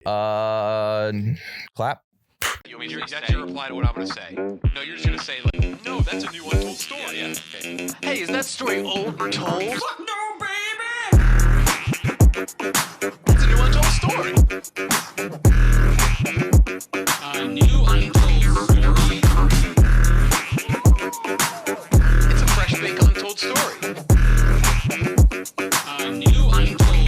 Clap. That's your reply to what I'm going to say. No, you're just going to say, like, no, that's a new untold story. Yeah, okay. Hey, is that story old or told? Fuck no, baby! It's a new untold story. A new untold story. It's a fresh baked untold story. A new untold story.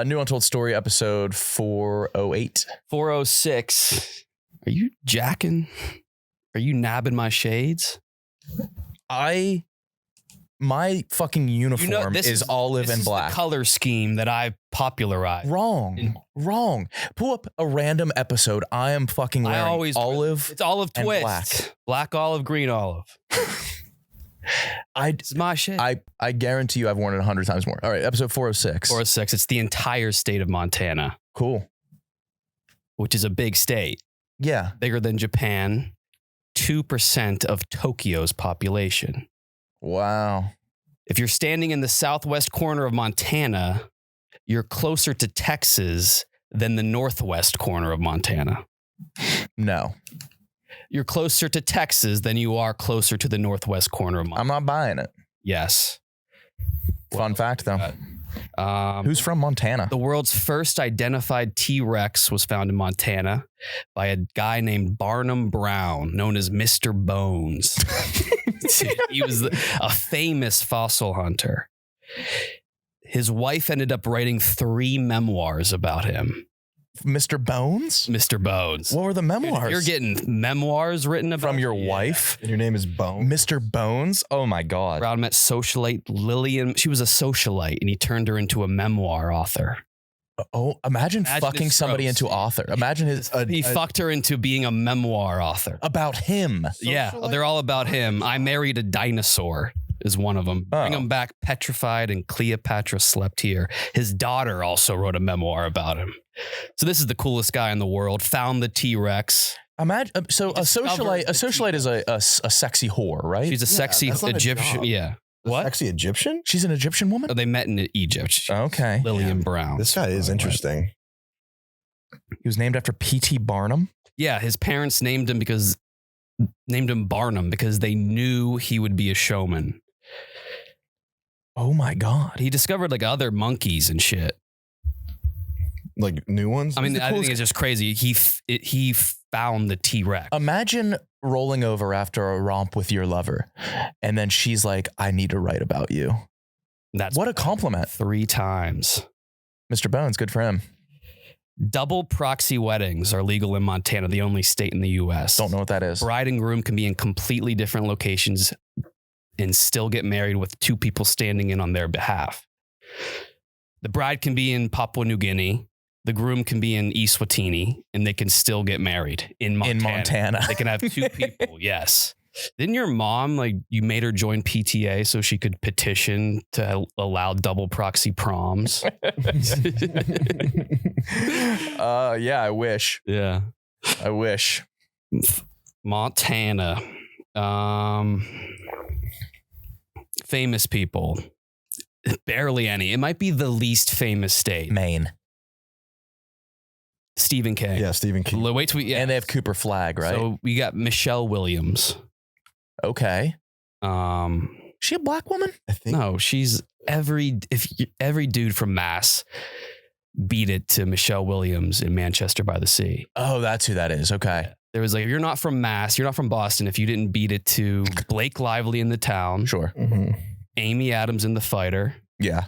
New Untold Story, episode 408. 406. Are you jacking? Are you nabbing my shades? My fucking uniform is olive and black. The color scheme that I popularized. Wrong. Pull up a random episode. I am fucking wearing olive. It's olive and twist. Black olive, green olive. It's my shit. I guarantee you I've worn it 100 times more. All right, episode 406. 406. It's the entire state of Montana. Cool. Which is a big state. Yeah. Bigger than Japan. 2% of Tokyo's population. Wow. If you're standing in the southwest corner of Montana, you're closer to Texas than the northwest corner of Montana. No. You're closer to Texas than you are closer to the northwest corner of Montana. I'm not buying it. Yes. Fun fact, though. Who's from Montana? The world's first identified T-Rex was found in Montana by a guy named Barnum Brown, known as Mr. Bones. He was a famous fossil hunter. His wife ended up writing 3 memoirs about him. Mr. Bones? Mr. Bones. What were the memoirs? You're getting memoirs written about from your wife? And your name is Bones? Mr. Bones? Oh my God. Brown met socialite Lillian. She was a socialite and he turned her into a memoir author. Oh, imagine fucking somebody gross. into author. Imagine he fucked her into being a memoir author. About him. Yeah, they're all about him. I married a dinosaur is one of them. Bring him back petrified and Cleopatra slept here. His daughter also wrote a memoir about him. So this is the coolest guy in the world. Found the T-Rex. Imagine so a socialite is a sexy whore, right? She's a sexy Egyptian. Yeah. What? Sexy Egyptian? She's an Egyptian woman? Oh, they met in Egypt. Okay. Lillian Brown. This guy is interesting. He was named after P.T. Barnum? Yeah, his parents named him Barnum because they knew he would be a showman. Oh my God. He discovered like other monkeys and shit. Like new ones? I mean, I think it's just crazy. He found the T-Rex. Imagine rolling over after a romp with your lover and then she's like, I need to write about you. What a compliment. 3 times. Mr. Bones, good for him. Double proxy weddings are legal in Montana, the only state in the U.S. Don't know what that is. Bride and groom can be in completely different locations and still get married with 2 people standing in on their behalf. The bride can be in Papua New Guinea. The groom can be in Eswatini, and they can still get married in Montana. They can have 2 people. Yes. Didn't your mom, you made her join PTA so she could petition to allow double proxy proms? Yeah, I wish. Yeah. I wish. Montana. Famous people. Barely any. It might be the least famous state. Maine. Stephen King. Yeah, Stephen King. Wait till And they have Cooper Flag, right? So we got Michelle Williams. Okay. She a black woman? I think. No, she's every dude from Mass beat it to Michelle Williams in Manchester by the Sea. Oh, that's who that is. Okay. There was if you're not from Mass, you're not from Boston. If you didn't beat it to Blake Lively in The Town, Sure. Mm-hmm. Amy Adams in The Fighter, Yeah.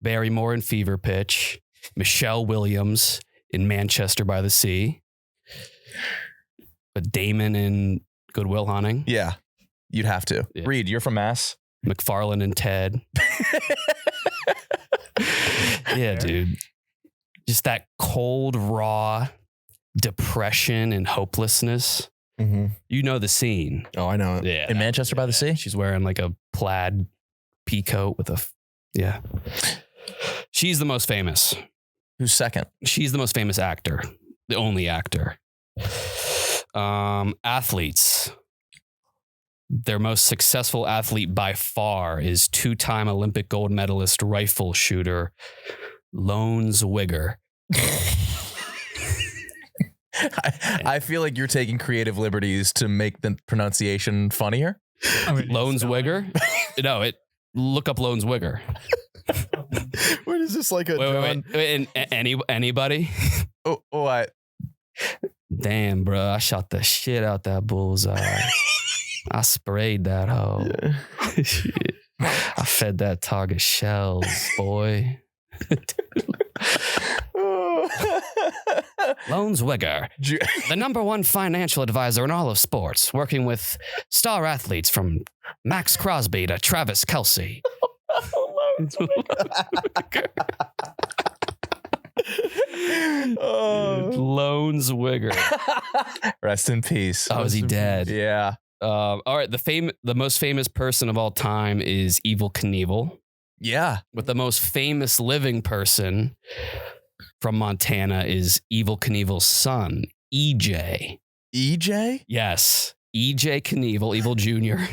Barrymore in Fever Pitch, Michelle Williams in Manchester by the Sea, but Damon in Good Will Hunting. Yeah. You'd have to. Yeah. Reed, you're from Mass? McFarlane and Ted. Yeah, dude. Just that cold, raw depression and hopelessness. Mm-hmm. You know the scene. Oh, I know it. Yeah. In Manchester by the Sea? She's wearing like a plaid pea coat with yeah. She's the most famous. Who's second? She's the most famous actor. The only actor. Athletes. Their most successful athlete by far is 2-time Olympic gold medalist rifle shooter Lone Zwigger. I feel like you're taking creative liberties to make the pronunciation funnier. Lone Zwigger? No, look up Lone Zwigger. What is this like a wait, anybody? Oh, what? Damn, bro, I shot the shit out that bullseye. I sprayed that hoe. Yeah. Shit. I fed that target shells, boy. Lone Zwigger, the #1 financial advisor in all of sports, working with star athletes from Max Crosby to Travis Kelce. Lone Zwigger. Rest in peace. Oh, is he dead? Yeah. All right. The most famous person of all time is Evel Knievel. Yeah. But the most famous living person from Montana is Evel Knievel's son, EJ. EJ? Yes. EJ Knievel, Evel Jr.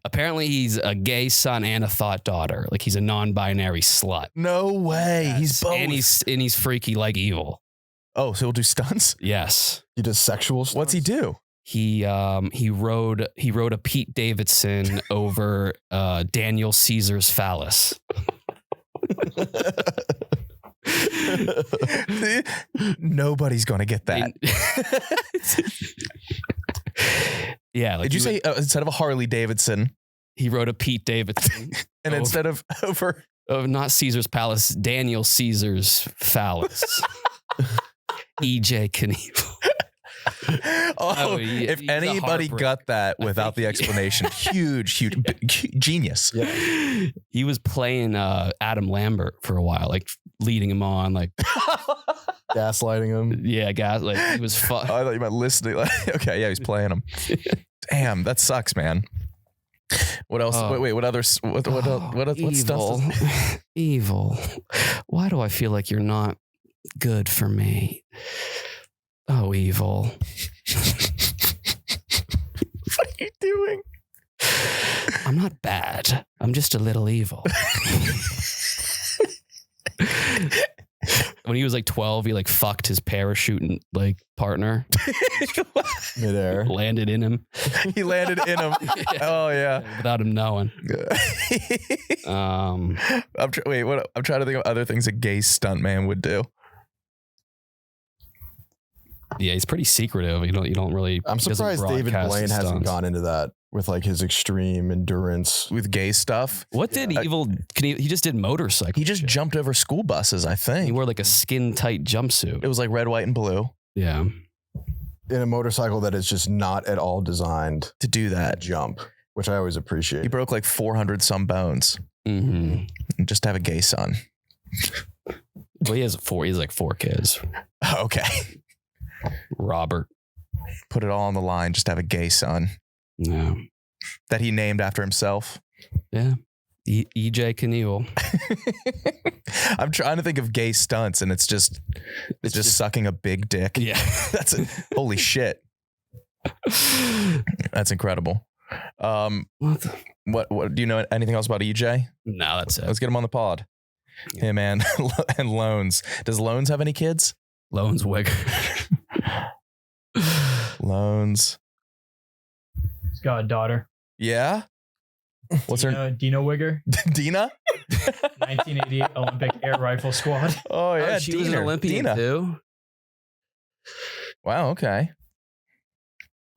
Apparently he's a gay son and a thought daughter. Like he's a non-binary slut. No way. Yes. He's both. And he's freaky like Evel. Oh, so he'll do stunts? Yes. He does sexual stuff? What's he do? He rode a Pete Davidson over Daniel Caesar's phallus. Nobody's gonna get that. Yeah. Like Did you say instead of a Harley Davidson, he rode a Pete Davidson, and instead of over not Caesar's palace, Daniel Caesar's phallus? EJ Knievel. If anybody got that without the explanation, huge genius. Yeah. He was playing Adam Lambert for a while, like leading him on, like gaslighting him. Yeah, like he was fun. I thought you meant listening. Okay, yeah, he's playing him. Damn, that sucks, man. What else? Wait, what others? What stuff? Evil. Why do I feel like you're not good for me? Oh, Evil. What are you doing? I'm not bad. I'm just a little evil. When he was like 12, he like fucked his parachuting like partner. Midair. Landed in him. He landed in him. Yeah. Oh yeah. Without him knowing. I'm trying to think of other things a gay stuntman would do. Yeah, he's pretty secretive. You don't really. I'm surprised David Blaine hasn't gone into that with like his extreme endurance with gay stuff. What did Evel? He just did motorcycle. He just jumped over school buses, I think. He wore like a skin tight jumpsuit. It was like red, white, and blue. Yeah. In a motorcycle that is just not at all designed to do that jump, which I always appreciate. He broke like 400 some bones. Mm-hmm. Just to have a gay son. Well, he has like 4 kids. Okay. Robert. Put it all on the line just to have a gay son. No. That he named after himself. Yeah. EJ Knievel. I'm trying to think of gay stunts and it's just sucking a big dick. Yeah. That's it. Holy shit. That's incredible. What do you know anything else about EJ? No, that's it. Let's get him on the pod. Hey man. And Loans. Does Loans have any kids? Lone Zwigger. Loans. He's got a daughter. Yeah. What's her? Dina Wigger. Dina. 1988 Olympic Air Rifle Squad. Oh yeah, she was an Olympian too. Wow. Okay.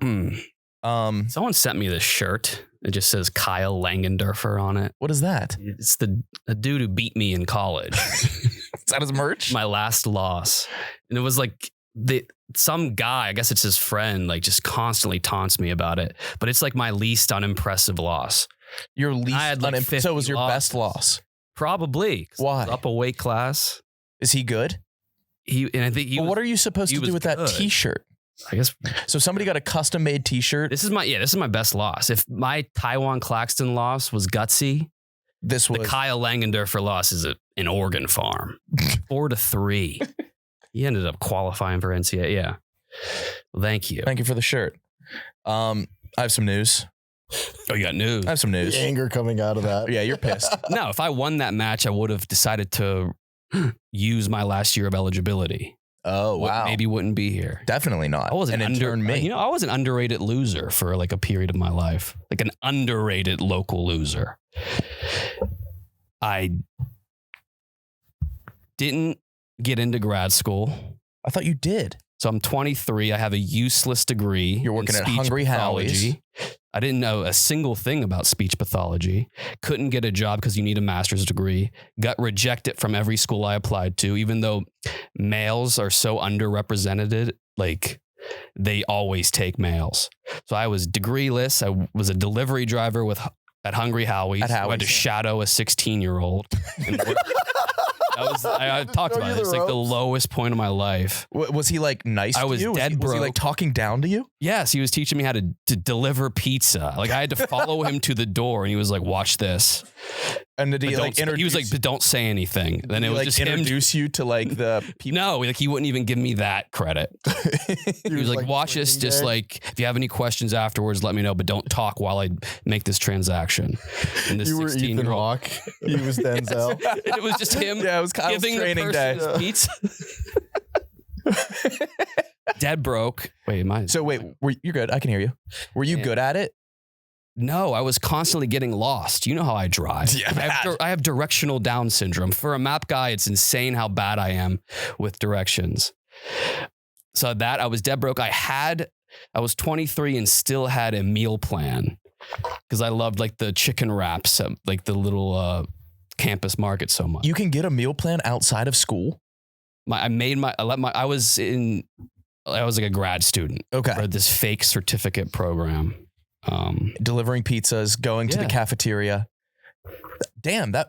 Someone sent me this shirt. It just says Kyle Langendorfer on it. What is that? It's the dude who beat me in college. Is that his merch? My last loss. And it was like some guy, I guess it's his friend, like just constantly taunts me about it. But it's like my least unimpressive loss. Your least unimpressive. So it was your best loss? Probably. Why? Up a weight class. Is he good? I think he. Well, what are you supposed to do with that T-shirt? I guess. So somebody got a custom made T-shirt. This is my best loss. If my Taiwan Claxton loss was gutsy, the Kyle Langendorfer loss is an organ farm. 4-3. He ended up qualifying for NCAA. Yeah. Well, thank you. Thank you for the shirt. I have some news. Oh, you got news. I have some news. The anger coming out of that. Yeah, you're pissed. No, if I won that match, I would have decided to use my last year of eligibility. Oh, wow. Maybe wouldn't be here. Definitely not. I wasn't and in turn me. I was an underrated loser for like a period of my life, like an underrated local loser. I didn't get into grad school. I thought you did. So I'm 23. I have a useless degree. You're working in at speech Hungry pathology. Howie's. I didn't know a single thing about speech pathology. Couldn't get a job because you need a master's degree. Got rejected from every school I applied to, even though males are so underrepresented. Like they always take males. So I was degreeless. I was a delivery driver at Hungry Howie's. I had to shadow a 16-year-old. I talked about it. It's like the lowest point of my life. Was he like nice to you? I was dead broke. Was he like talking down to you? Yes, he was teaching me how to deliver pizza. Like I had to follow him to the door, and he was like, "Watch this." And did he he was like, "But don't say anything." Then it was just introduce you to like the people. No, like he wouldn't even give me that credit. He was like, "Watch this. Just like if you have any questions afterwards, let me know. But don't talk while I make this transaction." And this You were Ethan Hawke. He was Denzel. It was just him. Yeah, it was Kyle's giving training the day. Pizza. Dead broke. Wait, am I? So wait, you're good. I can hear you. Were you good at it? No, I was constantly getting lost. You know how I drive. Yeah, I have directional Down syndrome. For a map guy, it's insane how bad I am with directions. So I was dead broke. I was 23 and still had a meal plan because I loved like the chicken wraps at like the little campus market so much. You can get a meal plan outside of school? I was like a grad student. Okay. For this fake certificate program. Delivering pizzas, going to the cafeteria. Damn, that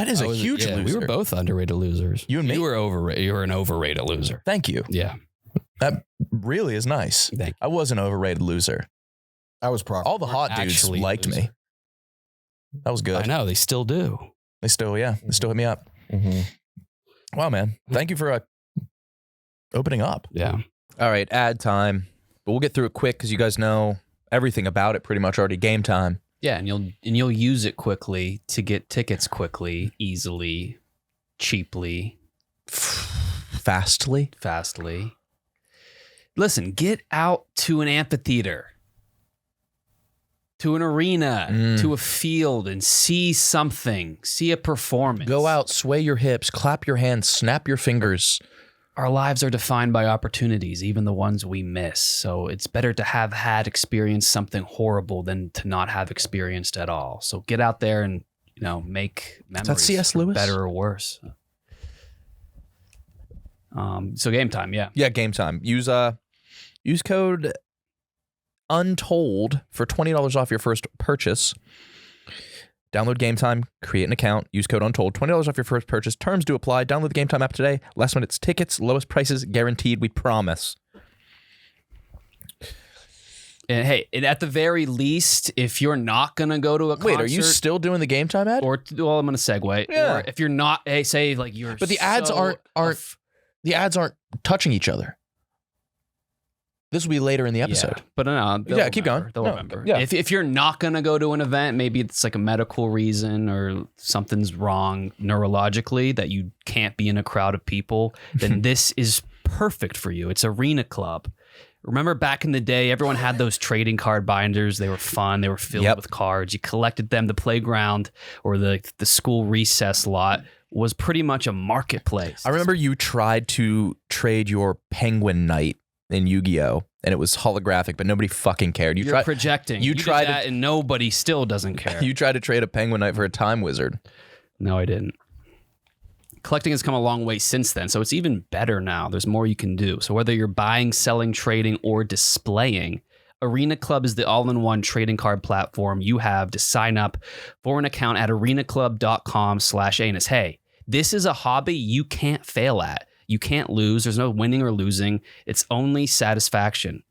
is a huge loser. We were both underrated losers. You and me? You were overrated. You were an overrated loser. Thank you. Yeah. That really is nice. Thank you. I was an overrated loser. I was proper. All the hot dudes liked me. That was good. I know. They still do. They still hit me up. Mm-hmm. Wow, man. Thank you for opening up. Yeah. All right, ad time. But we'll get through it quick because you guys know everything about it pretty much already. Game time. Yeah, and you'll use it quickly to get tickets quickly, easily, cheaply, fastly. Listen, get out to an amphitheater, to an arena, to a field, and see something. See a performance. Go out, sway your hips, clap your hands, snap your fingers. Our lives are defined by opportunities, even the ones we miss. So it's better to have had experienced something horrible than to not have experienced at all. So get out there and, make memories. Is that C.S. Lewis? Better or worse. So game time, yeah. Yeah, game time. Use code Untold for $20 off your first purchase. Download Game Time, create an account, use code Untold, $20 off your first purchase. Terms do apply. Download the Game Time app today. Last minute tickets, lowest prices guaranteed. We promise. And hey, at the very least, if you're not going to go to a concert... Wait, are you still doing the Game Time ad? I'm going to segue. Yeah. Or if you're not, say like you're But the ads aren't touching each other. This will be later in the episode. Yeah, but no, keep going. They'll No, remember. yeah. If you're not going to go to an event, maybe it's like a medical reason or something's wrong neurologically that you can't be in a crowd of people, then this is perfect for you. It's Arena Club. Remember back in the day, everyone had those trading card binders. They were fun. They were filled with cards. You collected them. The playground or the school recess lot was pretty much a marketplace. I remember you tried to trade your Penguin Knight in Yu-Gi-Oh! And it was holographic, but nobody fucking cared. You're projecting. You tried did that and nobody still doesn't care. You tried to trade a Penguin Knight for a Time Wizard. No, I didn't. Collecting has come a long way since then, so it's even better now. There's more you can do. So whether you're buying, selling, trading, or displaying, Arena Club is the all-in-one trading card platform you have to sign up for an account at arenaclub.com/anus. Hey, this is a hobby you can't fail at. You can't lose. There's no winning or losing. It's only satisfaction.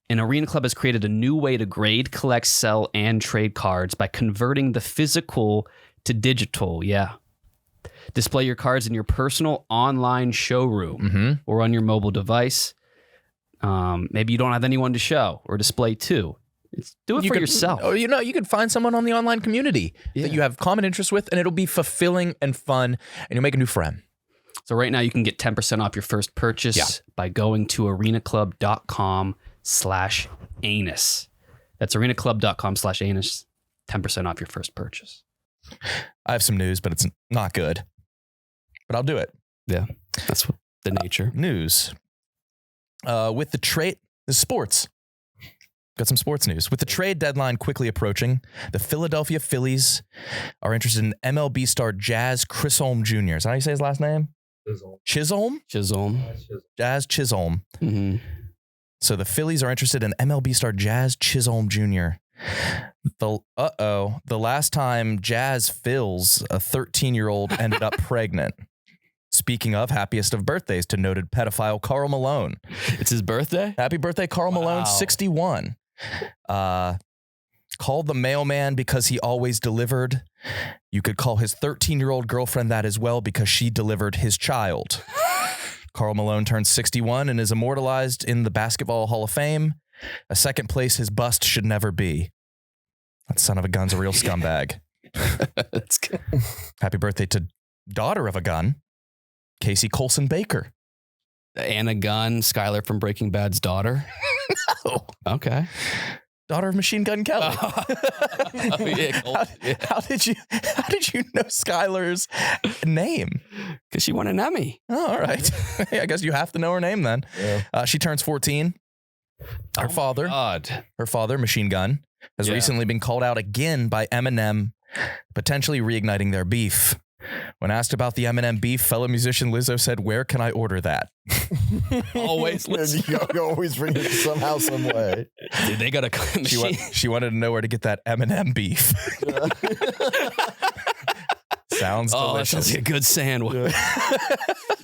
And Arena Club has created a new way to grade, collect, sell, and trade cards by converting the physical to digital. Yeah. Display your cards in your personal online showroom or on your mobile device. Maybe you don't have anyone to show or display to. Do it for yourself. Or, you could find someone on the online community that you have common interests with, and it'll be fulfilling and fun, and you'll make a new friend. So right now you can get 10% off your first purchase by going to arenaclub.com/anus. That's arenaclub.com/anus. 10% off your first purchase. I have some news, but it's not good. But I'll do it. Yeah, that's what the nature. News. With the trade, the sports. Got some sports news. With the trade deadline quickly approaching, the Philadelphia Phillies are interested in MLB star Jazz Chisholm Jr. Is that how you say his last name? Chisholm? Jazz Chisholm. Mm-hmm. So the Phillies are interested in MLB star Jazz Chisholm Jr. The last time Jazz Phils, a 13-year-old, ended up pregnant. Speaking of, happiest of birthdays to noted pedophile Karl Malone. It's his birthday? Happy birthday, Karl Malone, 61. Called the mailman because he always delivered. You could call his 13-year-old girlfriend that as well because she delivered his child. Karl Malone turned 61 and is immortalized in the Basketball Hall of Fame. A second place his bust should never be. That son of a gun's a real scumbag. That's good. Happy birthday to daughter of a gun, Casey Colson Baker. Anna Gunn, Skylar from Breaking Bad's daughter. No. Okay. Daughter of Machine Gun Kelly. How did you know Skylar's name? Because she won an Emmy. Oh, all right. I guess you have to know her name then. Yeah. She turns 14. Her father, Machine Gun, has recently been called out again by Eminem, potentially reigniting their beef. When asked about the Eminem beef, fellow musician Lizzo said, "Where can I order that?" Always listen. You always bring it somehow, some way. Dude, they got a machine. She wanted to know where to get that Eminem beef. Sounds delicious. That sounds like a good sandwich.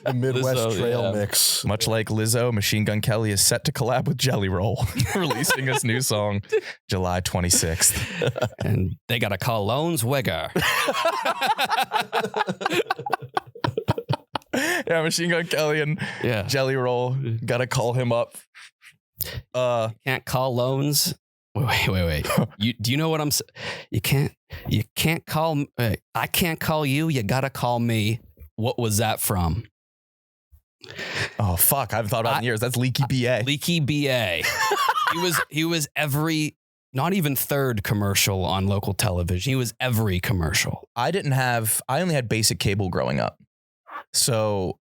The Midwest Lizzo, trail mix. Much like Lizzo, Machine Gun Kelly is set to collab with Jelly Roll, releasing his new song July 26th. And they got a Cologne's wigger. Yeah, Machine Gun Kelly and Jelly Roll. Gotta call him up. Can't call loans. Wait. Do you know what I'm saying? You can't call. I can't call you. You gotta call me. What was that from? Oh fuck! I haven't thought about it in years. That's Leaky BA. Leaky BA. He was every, not even third commercial on local television. He was every commercial. I only had basic cable growing up, so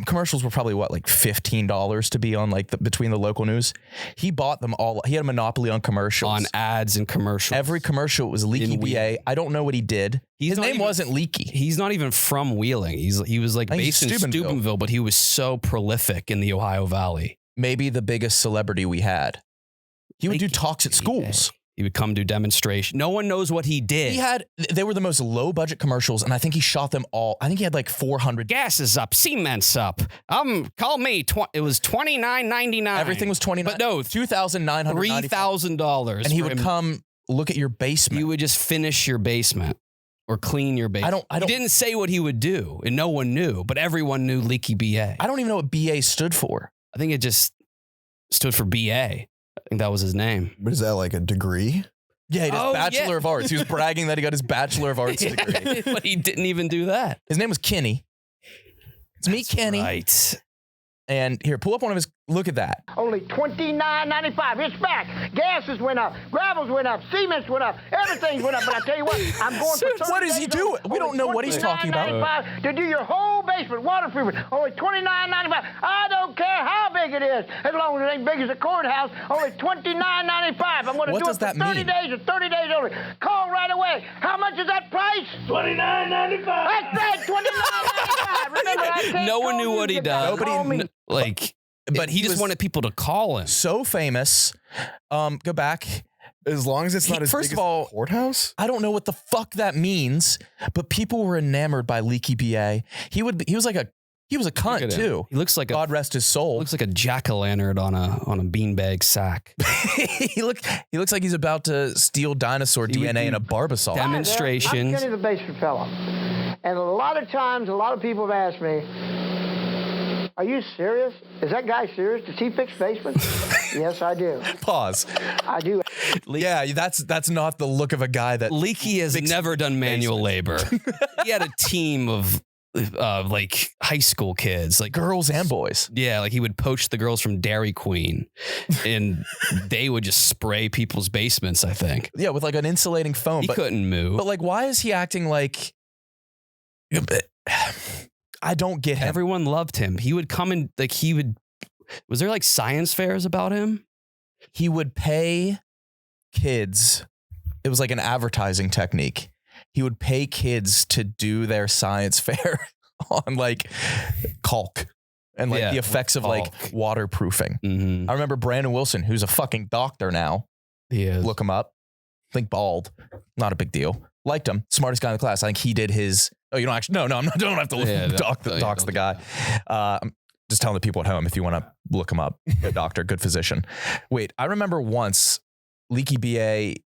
commercials were probably like $15 to be on between the local news. He bought them all. He had a monopoly on commercials. On ads and commercials. Every commercial was Leaky BA. I don't know what he did. His name wasn't Leaky. He's not even from Wheeling. He was like based in Steubenville, but he was so prolific in the Ohio Valley. Maybe the biggest celebrity we had. He would do talks at schools. He would come do demonstration. No one knows what he did. They were the most low budget commercials, and I think he shot them all. I think he had like 400. Gas is up, cement's up. Call me. It was $29.99. Everything was $29. But no, $2,995. $3,000. And he would come look at your basement. He would just finish your basement or clean your basement. He didn't say what he would do, and no one knew, but everyone knew Leaky BA. I don't even know what BA stood for. I think it just stood for BA. I think that was his name. But is that like a degree? Yeah, he did Bachelor of Arts. He was bragging that he got his Bachelor of Arts degree. But he didn't even do that. His name was Kenny. It's me, Kenny. Right. And here, pull up one of his. Look at that. Only $29.95. It's back. Gases went up. Gravels went up. Cements went up. Everything went up. But I tell you what, I'm going for 30 What is he doing? We don't know what he's talking about. $29.95 to do your whole basement, water treatment. Only $29.95. I don't care how big it is, as long as it ain't big as a courthouse. Only $29.95. I'm going to do it for 30 days or 30 days only. Call right away. How much is that price? $29.95. That's right, $29.95. Remember, I can't no one knew what he done. Nobody but he just wanted people to call him. So famous. Go back. As long as it's not as big as the courthouse? I don't know what the fuck that means, but people were enamored by Leaky BA. He was a cunt too. He looks like God rest his soul. Looks like a jack-o'-lantern on a beanbag sack. he looks like he's about to steal dinosaur DNA in a Barbasol. Demonstrations. I'm Kenny the basement fella. And a lot of times, a lot of people have asked me, Are you serious? Is that guy serious? Does he fix basements? Yes, I do. Pause. I do. Yeah, that's not the look of a guy that Leaky has never done manual labor. He had a team of like high school kids, like girls and boys. Yeah, like he would poach the girls from Dairy Queen, and they would just spray people's basements. I think. Yeah, with like an insulating foam. He couldn't move. But like, why is he acting like? I don't get him. Everyone loved him. He would come and like he would. Was there like science fairs about him? He would pay kids. It was like an advertising technique. He would pay kids to do their science fair on like caulk and like the effects of like waterproofing. Mm-hmm. I remember Brandon Wilson, who's a fucking doctor now. He is. Look him up. I think bald. Not a big deal. Liked him. Smartest guy in the class. I think he did his. Oh, you don't actually. No, I'm not. Don't have to dox the guy. I'm just telling the people at home if you want to look him up. Good doctor, good physician. Wait, I remember once Leaky BA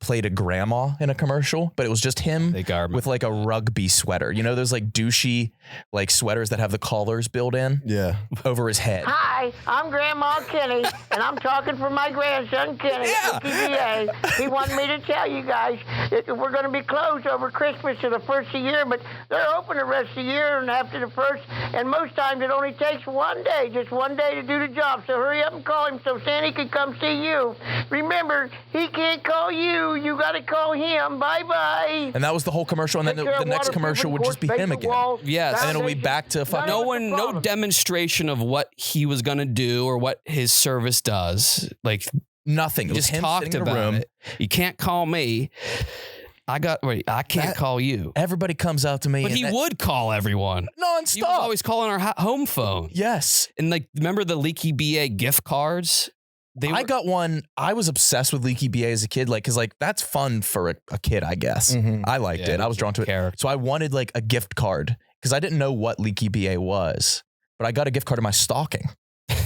played a grandma in a commercial, but it was just him with like a rugby sweater. You know those like douchey like sweaters that have the collars built in? Yeah. Over his head. Hi, I'm Grandma Kenny, and I'm talking for my grandson Kenny. Yeah. Leaky BA. He wanted me to tell you guys that we're going to be closed over Christmas to the first of the year, but they're open the rest of the year and after the first, and most times it only takes one day, just one day to do the job. So hurry up and call him so Sandy can come see you. Remember, he can't call you. You got to call him. Bye-bye. And that was the whole commercial, and then the next commercial would just be him again. Yes. And then it'll be back to fucking. No demonstration of what he was gonna do or what his service does. Like nothing. It just was him talked sitting in a about room. it. You can't call me. I can't call you. Everybody comes out to me. But he would call everyone. Nonstop. He was always calling our home phone. Yes. And like, remember the Leaky BA gift cards? I got one. I was obsessed with Leaky BA as a kid, like, cause like that's fun for a kid, I guess. Mm-hmm. I liked it. I was drawn to it. So I wanted like a gift card because I didn't know what Leaky BA was, but I got a gift card in my stocking.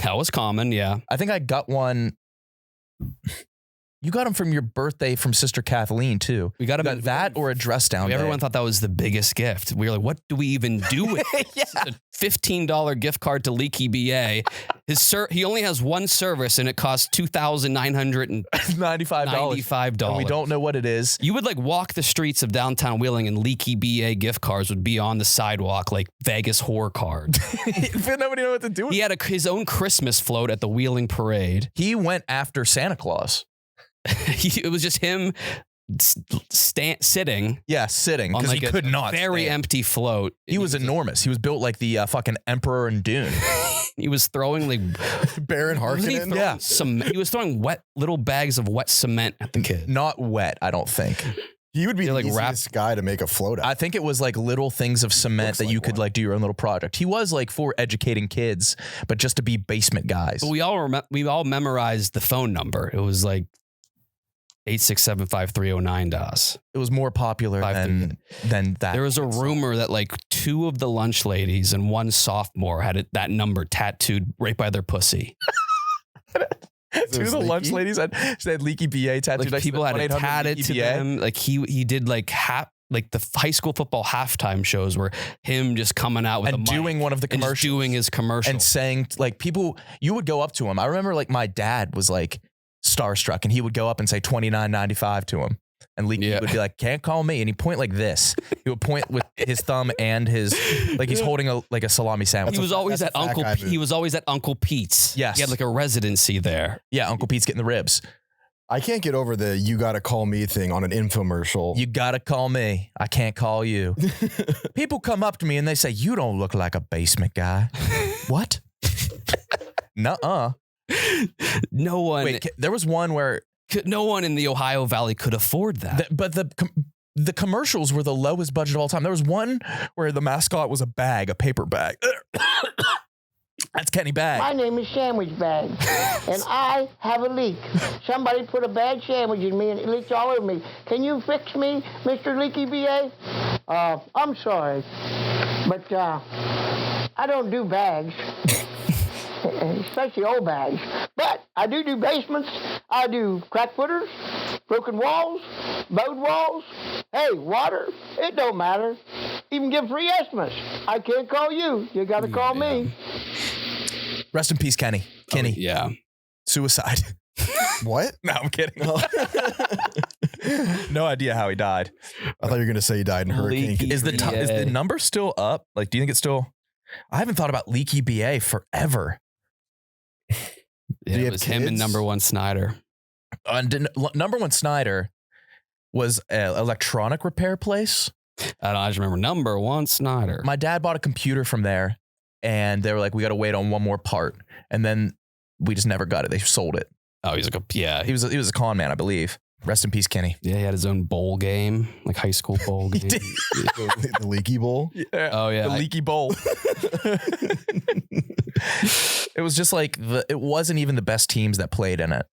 That was common, yeah. I think I got one. You got them from your birthday from Sister Kathleen too. We got him that or a dress down. Everyone thought that was the biggest gift. We were like, what do we even do with it? Yeah. A $15 gift card to Leaky BA. He only has one service and it costs $2,995. And we don't know what it is. You would like walk the streets of downtown Wheeling and Leaky BA gift cards would be on the sidewalk like Vegas whore cards. Nobody knew what to do with it. He had his own Christmas float at the Wheeling Parade. He went after Santa Claus. It was just him sitting. Yeah, sitting. Because like he could not very stand. empty float. He was enormous. He was built like the fucking Emperor in Dune. He was throwing like Baron Harkonnen. Yeah. He was throwing little bags of wet cement at the kid. Not wet, I don't think. He would be like the easiest guy to make a float out. I think it was like little things of cement that you could like do your own little project. He was like for educating kids, but just to be basement guys. But we all memorized the phone number. It was like 867-5309 DOS. It was more popular than that. There was a rumor that like two of the lunch ladies and one sophomore had that number tattooed right by their pussy. Two of the lunch ladies had Leaky BA tattooed. Like people had it tatted to them. Like he did like the high school football halftime shows were him just coming out with and a mic doing one of the and commercials, just doing his commercial and saying like people. You would go up to him. I remember like my dad was like starstruck, and he would go up and say $29.95 to him, and Leaky would be like, "Can't call me," and he'd point like this. He would point with his thumb and his like he's holding a salami sandwich. He was always at Uncle Pete's. Yes, he had like a residency there. Yeah, Uncle Pete's getting the ribs. I can't get over the "you gotta call me" thing on an infomercial. You gotta call me. I can't call you. People come up to me and they say, "You don't look like a basement guy." What? Nuh-uh. No one. Wait, there was one where no one in the Ohio Valley could afford that. But the commercials were the lowest budget of all time. There was one where the mascot was a paper bag. That's Kenny Bag. My name is Sandwich Bag, and I have a leak. Somebody put a bad sandwich in me and it leaked all over me. Can you fix me, Mr. Leaky BA? I'm sorry, but I don't do bags. Especially old bags. But I do basements. I do crack footers, broken walls, bowed walls. Hey, water, it don't matter. even give free estimates. I can't call you. You got to call me. Rest in peace, Kenny. Kenny. Oh, yeah. Suicide. What? No, I'm kidding. No idea how he died. I thought you were going to say he died in Hurricane. Is the number still up? Like, do you think it's still? I haven't thought about Leaky BA forever. Yeah, it was him and Number One Snyder. Number One Snyder was an electronic repair place. I just remember Number One Snyder. My dad bought a computer from there, and they were like, "We got to wait on one more part," and then we just never got it. They sold it. Oh, he's like he was a con man, I believe. Rest in peace, Kenny. Yeah, he had his own bowl game, like high school bowl game. The Leaky Bowl? Yeah. Oh, yeah. The Leaky Bowl. It was just like, it wasn't even the best teams that played in it.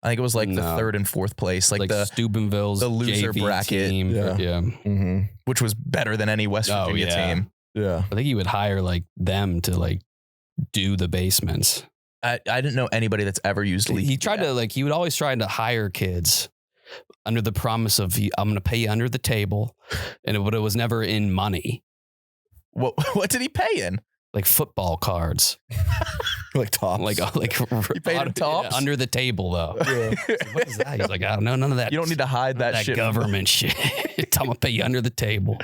I think it was like the third and fourth place. Like the Steubenville's the loser JV bracket. team. Yeah. Mm-hmm. Which was better than any West Virginia team. Yeah. I think he would hire like them to like do the basements. I didn't know anybody that's ever used Leaky. He tried to like, he would always try to hire kids under the promise of, I'm going to pay you under the table. And it was never in money. What did he pay in? Like football cards. Like tops. Like you paid him tops? Under the table though. Yeah. Like, what is that? He's like, I don't know, none of that. You don't need to hide that shit. Government shit. I'm going to pay you under the table.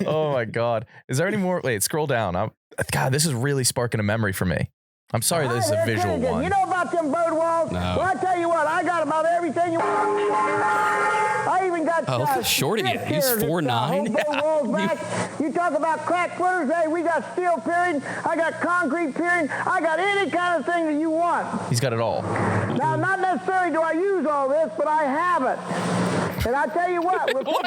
Oh my God. Is there any more? Wait, scroll down. God, this is really sparking a memory for me. I'm sorry this is a visual one. You know about them bird walls? No. Well, I tell you what, I got about everything you want. I even got shorty. He's 4'9". Bird walls back. You talk about crack footers, hey, we got steel piering, I got concrete piering, I got any kind of thing that you want. He's got it all. Now, not necessarily do I use all this, but I have it. And I tell you what. What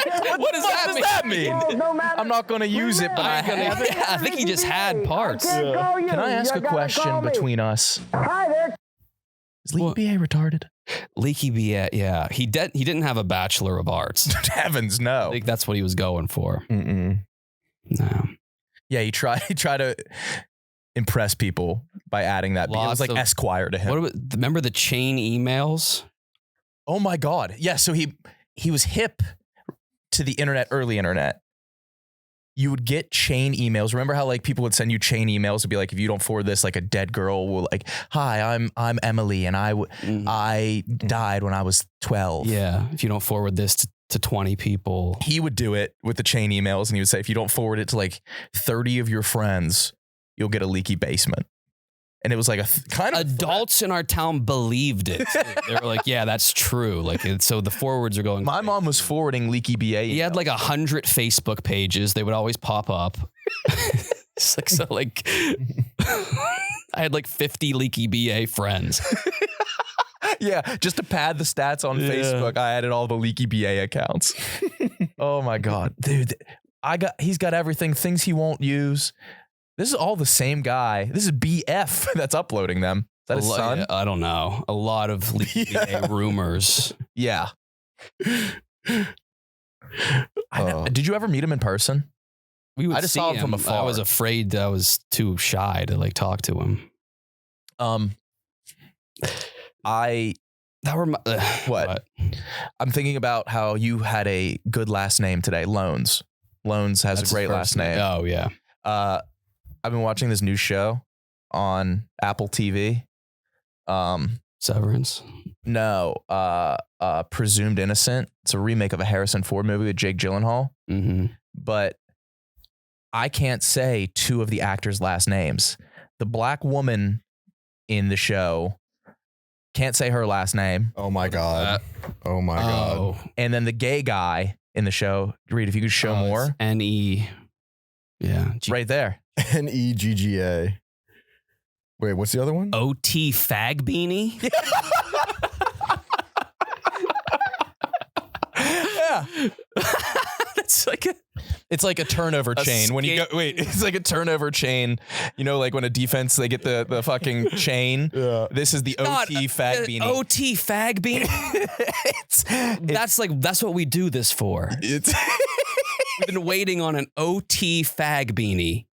does that mean? I'm not going to use it, but I have it. Yeah, I think he just had parts. Can I ask a question between us? Hi there. Is Leaky BA retarded? Leaky BA, yeah. He didn't have a Bachelor of Arts. Heavens, no. I think that's what he was going for. Mm-mm. No. Yeah, he tried to impress people by adding that. It was like Esquire to him. Remember the chain emails? Oh my God. Yeah, so he was hip to the internet, early internet. You would get chain emails. Remember how like people would send you chain emails to be like, if you don't forward this, like a dead girl will like, hi, I'm Emily and I died when I was 12. Yeah. If you don't forward this to 20 people. He would do it with the chain emails and he would say, if you don't forward it to like 30 of your friends, you'll get a leaky basement. And it was like a kind of adults in our town believed it. They were like, yeah, that's true. Like, so the forwards are going. My mom was forwarding Leaky BA. He had like 100 Facebook pages. They would always pop up. It's like, so like, I had like 50 Leaky BA friends. Yeah, just to pad the stats on Facebook, I added all the Leaky BA accounts. Oh my God, dude, he's got everything, things he won't use. This is all the same guy. This is BF that's uploading them. Is that his son? I don't know. A lot of Leaky BA rumors. Yeah. Did you ever meet him in person? I just saw him from afar. I was afraid I was too shy to like talk to him. What? I'm thinking about how you had a good last name today. Loans has a great last name. Oh yeah. I've been watching this new show on Apple TV. Severance? No. Presumed Innocent. It's a remake of a Harrison Ford movie with Jake Gyllenhaal. Mm-hmm. But I can't say two of the actors' last names. The black woman in the show, can't say her last name. Oh my God. Oh my God. And then the gay guy in the show, Reed, if you could show more. N-E. Yeah. Right there. Negga. Wait, what's the other one? O.T. Fag Beanie? Yeah. It's like a turnover chain. When you go, it's like a turnover chain. You know, like when a defense, they get the fucking chain. Yeah. This is the OT Fag Beanie. OT Fag Beanie? That's what we do this for. We've been waiting on an OT Fag Beanie.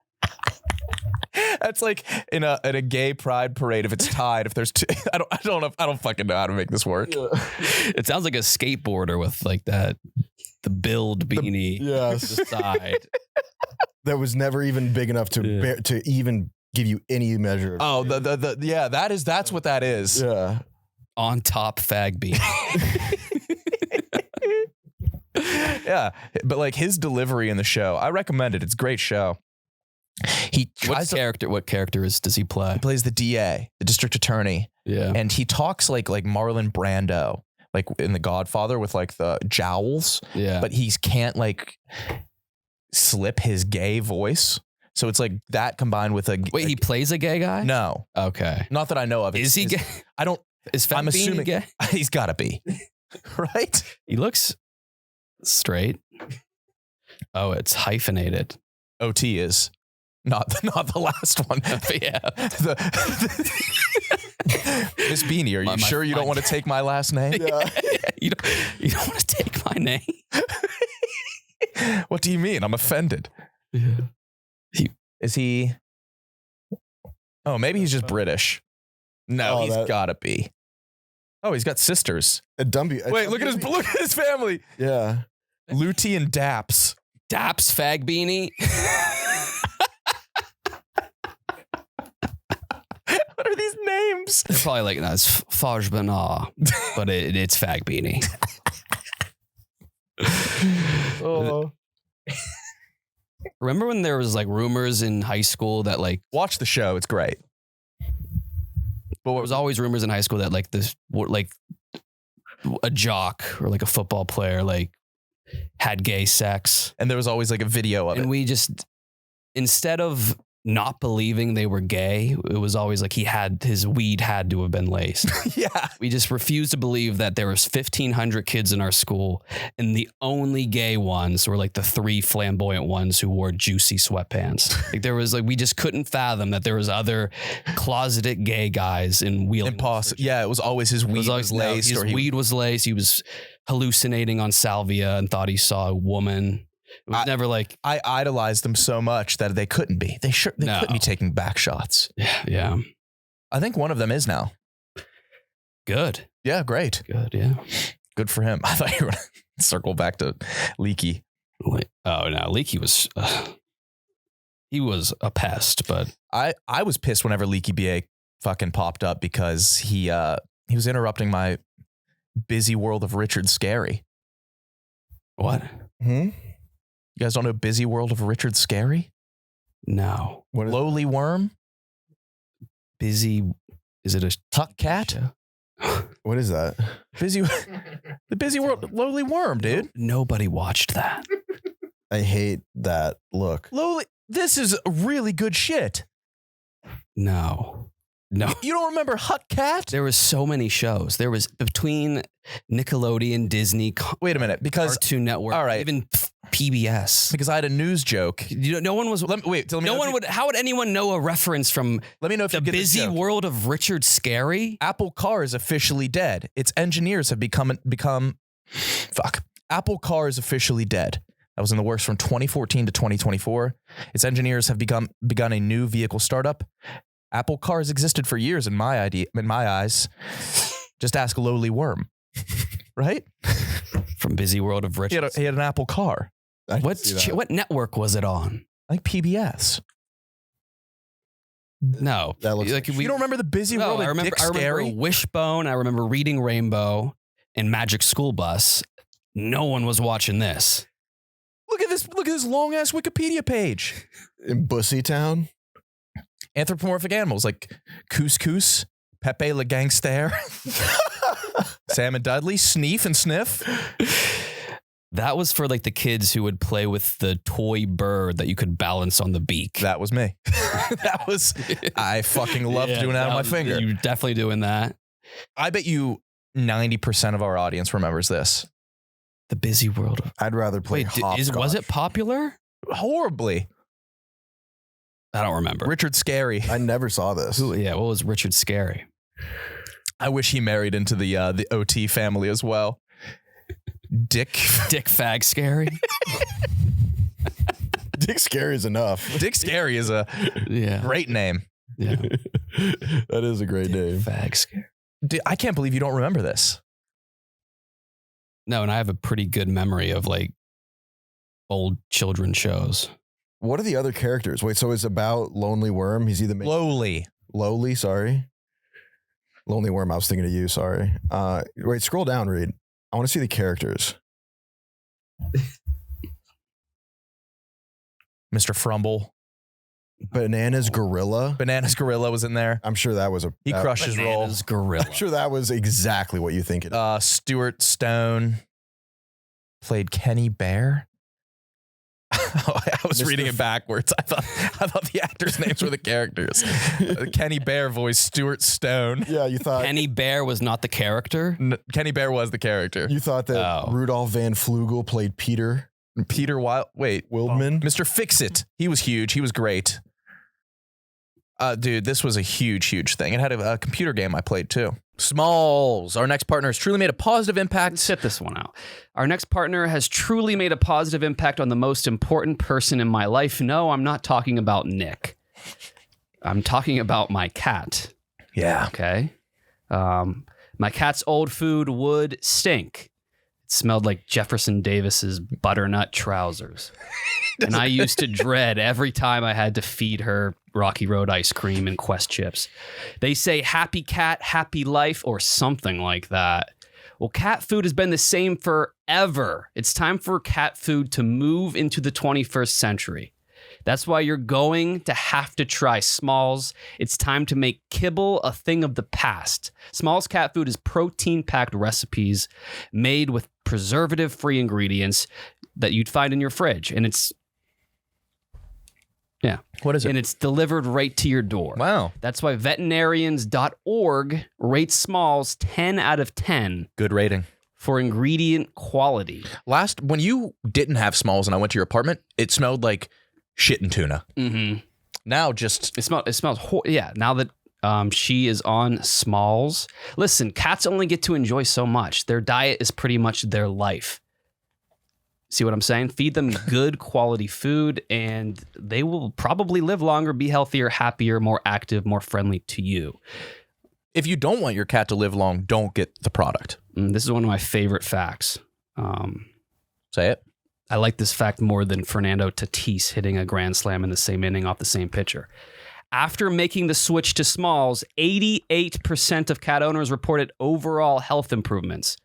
That's like in a gay pride parade. If it's tied, if there's two, I don't fucking know how to make this work. Yeah. It sounds like a skateboarder with like the build beanie. Yes. To the side. that was never even big enough to even give you any measure. Oh, that's what that is. Yeah. On top fag bean. Yeah, but like his delivery in the show, I recommend it. It's a great show. He tries What character does he play? He plays the DA, the district attorney. Yeah, and he talks like Marlon Brando, like in The Godfather with like the jowls. Yeah, but he can't like slip his gay voice. So it's like that combined with a. Wait, he plays a gay guy? No. Okay. Not that I know of. Is he gay? I don't. I'm assuming gay? He's got to be. Right? He looks straight. Oh, it's hyphenated. OT is. Not the last one. Yeah. Miss Beanie, are you sure you don't want to take my last name? Yeah. You don't want to take my name? What do you mean? I'm offended. Yeah. Is he? Oh, maybe he's just British. No, he's got to be. Oh, he's got sisters. Wait, look at his family. Yeah. Luty and Daps. Daps fag beanie. What are these names? They're probably like, no, it's Faj Bana, but it's fag beanie. Oh. Remember when there was like rumors in high school that like watch the show, it's great. But there was always rumors in high school that like this like a jock or like a football player like had gay sex, and there was always like a video of it. And we just, instead of not believing they were gay, it was always like his weed had to have been laced. Yeah. We just refused to believe that there was 1,500 kids in our school and the only gay ones were like the 3 flamboyant ones who wore juicy sweatpants. Like there was like, we just couldn't fathom that there was other closeted gay guys in Wheeling. Impossible. Yeah, it was always his weed was laced. His weed was laced. He was hallucinating on salvia and thought he saw a woman. It was never like, I idolized them so much that they couldn't be. They couldn't be taking back shots. Yeah. I think one of them is now. Good. Yeah, great. Good, yeah. Good for him. I thought you were going to circle back to Leaky. Oh, no. Leaky was... he was a pest, but... I was pissed whenever Leaky BA fucking popped up because he was interrupting my busy world of Richard Scarry. What? You guys don't know Busy World of Richard Scarry? No. What is Lowly Worm? Busy... Is it a... Tuck Cat? What is that? The Busy World, Lowly Worm, dude. Nobody watched that. I hate that look. Lowly, this is really good shit. No. You don't remember Hut Cat? There was so many shows. There was between Nickelodeon, Disney. Wait a minute, because Cartoon Network, all right, even PBS. Because I had a news joke. No one was. How would anyone know a reference from? Let me know if the you get Busy World of Richard Scarry. Apple Car is officially dead. Its engineers have become. Apple Car is officially dead. That was in the works from 2014 to 2024. Its engineers have begun a new vehicle startup. Apple Car has existed for years in my eyes. Just ask Lowly Worm, right? From Busy World of Richard. He had an Apple Car. What network was it on? I think PBS. No, that looks like you don't remember the Busy World of Dick Scary? I remember Wishbone. I remember Reading Rainbow and Magic School Bus. No one was watching this. Look at this long ass Wikipedia page. In Bussy Town? Anthropomorphic animals like Couscous, Pepe Le Gangster, Sam and Dudley, Sneef and Sniff. That was for like the kids who would play with the toy bird that you could balance on the beak. That was me. I fucking loved doing that on my finger. You were definitely doing that. I bet you 90% of our audience remembers this. The Busy World of... I'd rather play hopscotch. Was it popular? Horribly. I don't remember. Richard Scarry. I never saw this. What was Richard Scarry? I wish he married into the OT family as well. Dick Fag Scary. Dick Scary is enough. Dick Scary is a great name. Yeah. That is a great name. Fag Scary. I can't believe you don't remember this. No, and I have a pretty good memory of like old children's shows. What are the other characters? Wait, so it's about Lonely Worm. He's either Lowly, sorry. Lonely Worm, I was thinking of you, sorry. Wait, scroll down, Reed. I want to see the characters. Mr. Frumble. Bananas Gorilla. Bananas Gorilla was in there. I'm sure that was he crushed his role. Bananas Gorilla. I'm sure that was exactly what you think it is. Stuart Stone played Kenny Bear. I was reading it backwards. I thought the actors' names were the characters. Kenny Bear voiced Stuart Stone. Yeah, you thought Kenny Bear was not the character? Kenny Bear was the character. You thought that Rudolph Van Flugel played Peter? Wildman? Mr. Fix-It. He was huge. He was great. Dude, this was a huge thing. It had a computer game I played too. Smalls. Our next partner has truly made a positive impact. Sit this one out. Our next partner has truly made a positive impact on the most important person in my life. No, I'm not talking about Nick. I'm talking about my cat. Yeah. Okay. My cat's old food would stink. It smelled like Jefferson Davis's butternut trousers. And I used to dread every time I had to feed her Rocky Road ice cream and Quest chips. They say happy cat, happy life, or something like that. Well, cat food has been the same forever. It's time for cat food to move into the 21st century. That's why you're going to have to try Smalls. It's time to make kibble a thing of the past. Smalls cat food is protein-packed recipes made with preservative-free ingredients that you'd find in your fridge. And it's... Yeah. What is it? And it's delivered right to your door. Wow. That's why veterinarians.org rates Smalls 10 out of 10. Good rating. For ingredient quality. When you didn't have Smalls and I went to your apartment, it smelled like shit and tuna. Mm-hmm. Now just... It smells yeah, now that she is on Smalls. Listen, cats only get to enjoy so much. Their diet is pretty much their life. See what I'm saying? Feed them good quality food and they will probably live longer, be healthier, happier, more active, more friendly to you. If you don't want your cat to live long, don't get the product. This is one of my favorite facts. Say it. I like this fact more than Fernando Tatis hitting a grand slam in the same inning off the same pitcher. After making the switch to Smalls, 88% of cat owners reported overall health improvements.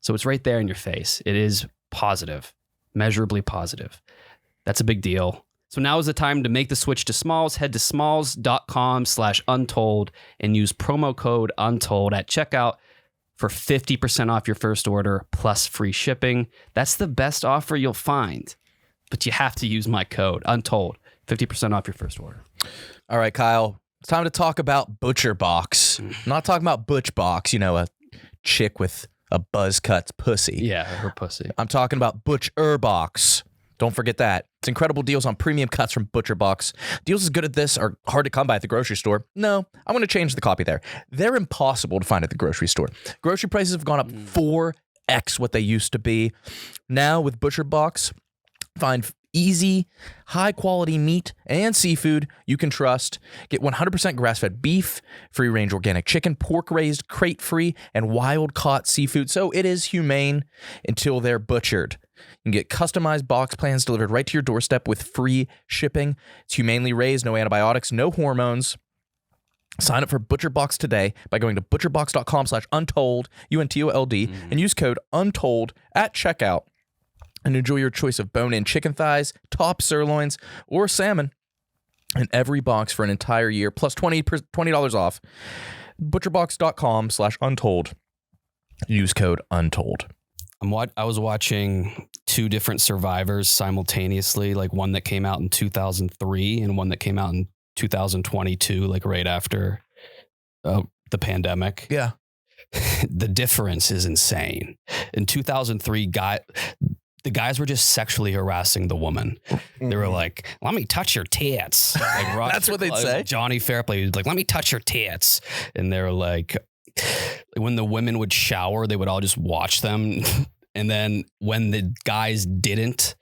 So it's right there in your face. It is positive, measurably positive. That's a big deal. So now is the time to make the switch to Smalls. Head to smalls.com/untold and use promo code UNTOLD at checkout for 50% off your first order plus free shipping. That's the best offer you'll find, but you have to use my code UNTOLD, 50% off your first order. All right, Kyle, it's time to talk about Butcher Box. I'm not talking about Butch Box, a chick with a buzz cut pussy. Yeah, her pussy. I'm talking about Butcher Box. Don't forget that. It's incredible deals on premium cuts from Butcher Box. Deals as good as this are hard to come by at the grocery store. No, I'm going to change the copy there. They're impossible to find at the grocery store. Grocery prices have gone up 4x what they used to be. Now with Butcher Box, find easy, high-quality meat and seafood you can trust. Get 100% grass-fed beef, free-range organic chicken, pork-raised, crate-free, and wild-caught seafood. So it is humane until they're butchered. You can get customized box plans delivered right to your doorstep with free shipping. It's humanely raised, no antibiotics, no hormones. Sign up for Butcher Box today by going to butcherbox.com/untold, UNTOLD, and use code UNTOLD at checkout. And enjoy your choice of bone-in chicken thighs, top sirloins, or salmon in every box for an entire year, plus $20 off. Butcherbox.com/untold. Use code UNTOLD. I was watching two different Survivors simultaneously, like one that came out in 2003 and one that came out in 2022, like right after the pandemic. Yeah. The difference is insane. In 2003, the guys were just sexually harassing the woman. They were like, "Let me touch your tits." Like that's what they'd say. Johnny Fairplay was like, "Let me touch your tits," and they were like, when the women would shower, they would all just watch them, and then when the guys didn't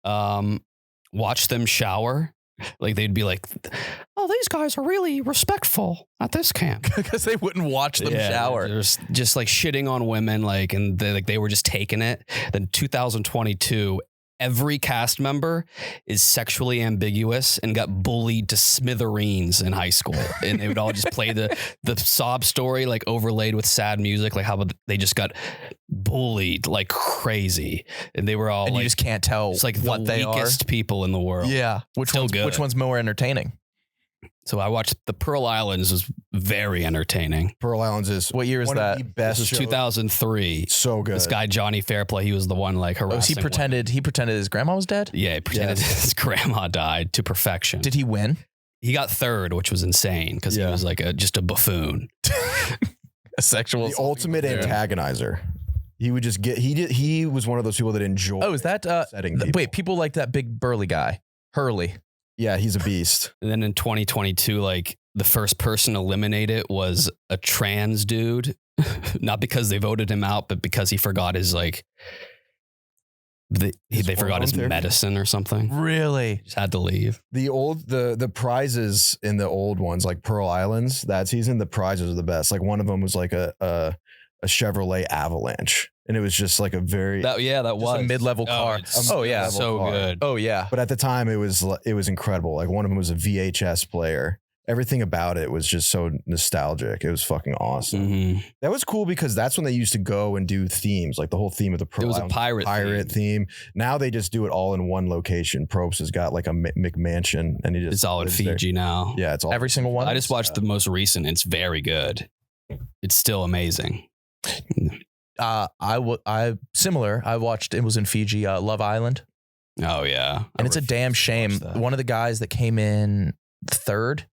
watch them shower, like they'd be like, "Oh, these guys are really respectful at this camp," because they wouldn't watch them shower. There's just like shitting on women, like, and they were just taking it. Then 2022, every cast member is sexually ambiguous and got bullied to smithereens in high school. And they would all just play the sob story, like overlaid with sad music, like how they just got bullied like crazy. And they were all And like, you just can't tell it's like what the they are. weakest people in the world. Yeah. Which one's more entertaining? So I watched the Pearl Islands, was very entertaining. Pearl Islands is What year is one that? of the best This was shows. 2003. So good. This guy, Johnny Fairplay, he was the one like harassing. He pretended his grandma was dead? Yeah, he pretended his grandma died to perfection. Did he win? He got third, which was insane because he was like just a buffoon. A sexual The ultimate antagonizer. He would just get. He was one of those people that enjoy. Oh, is that setting people. wait, people like that big burly guy, Hurley. Yeah, he's a beast. And then in 2022, like the first person eliminated was a trans dude, not because they voted him out, but because he forgot his like. They forgot his hormone therapy? medicine or something. Really? Just had to leave. The prizes in the old ones, like Pearl Islands, that season, the prizes are the best. Like one of them was like a Chevrolet Avalanche, and it was just like a very. That was a mid-level car. Oh yeah, so car. good. Oh yeah. But at the time, it was incredible. Like one of them was a VHS player. Everything about it was just so nostalgic. It was fucking awesome. Mm-hmm. That was cool because that's when they used to go and do themes, like the whole theme of the Pearl It was a Islands, pirate theme. Now they just do it all in one location. Probst has got like a McMansion, and he just It's all in lives there. Fiji now. Yeah, it's all Every single one. I just watched the most recent. It's very good. It's still amazing. Similar. I watched. It was in Fiji. Love Island, Oh yeah, and it's a damn shame. that. One of the guys that came in third,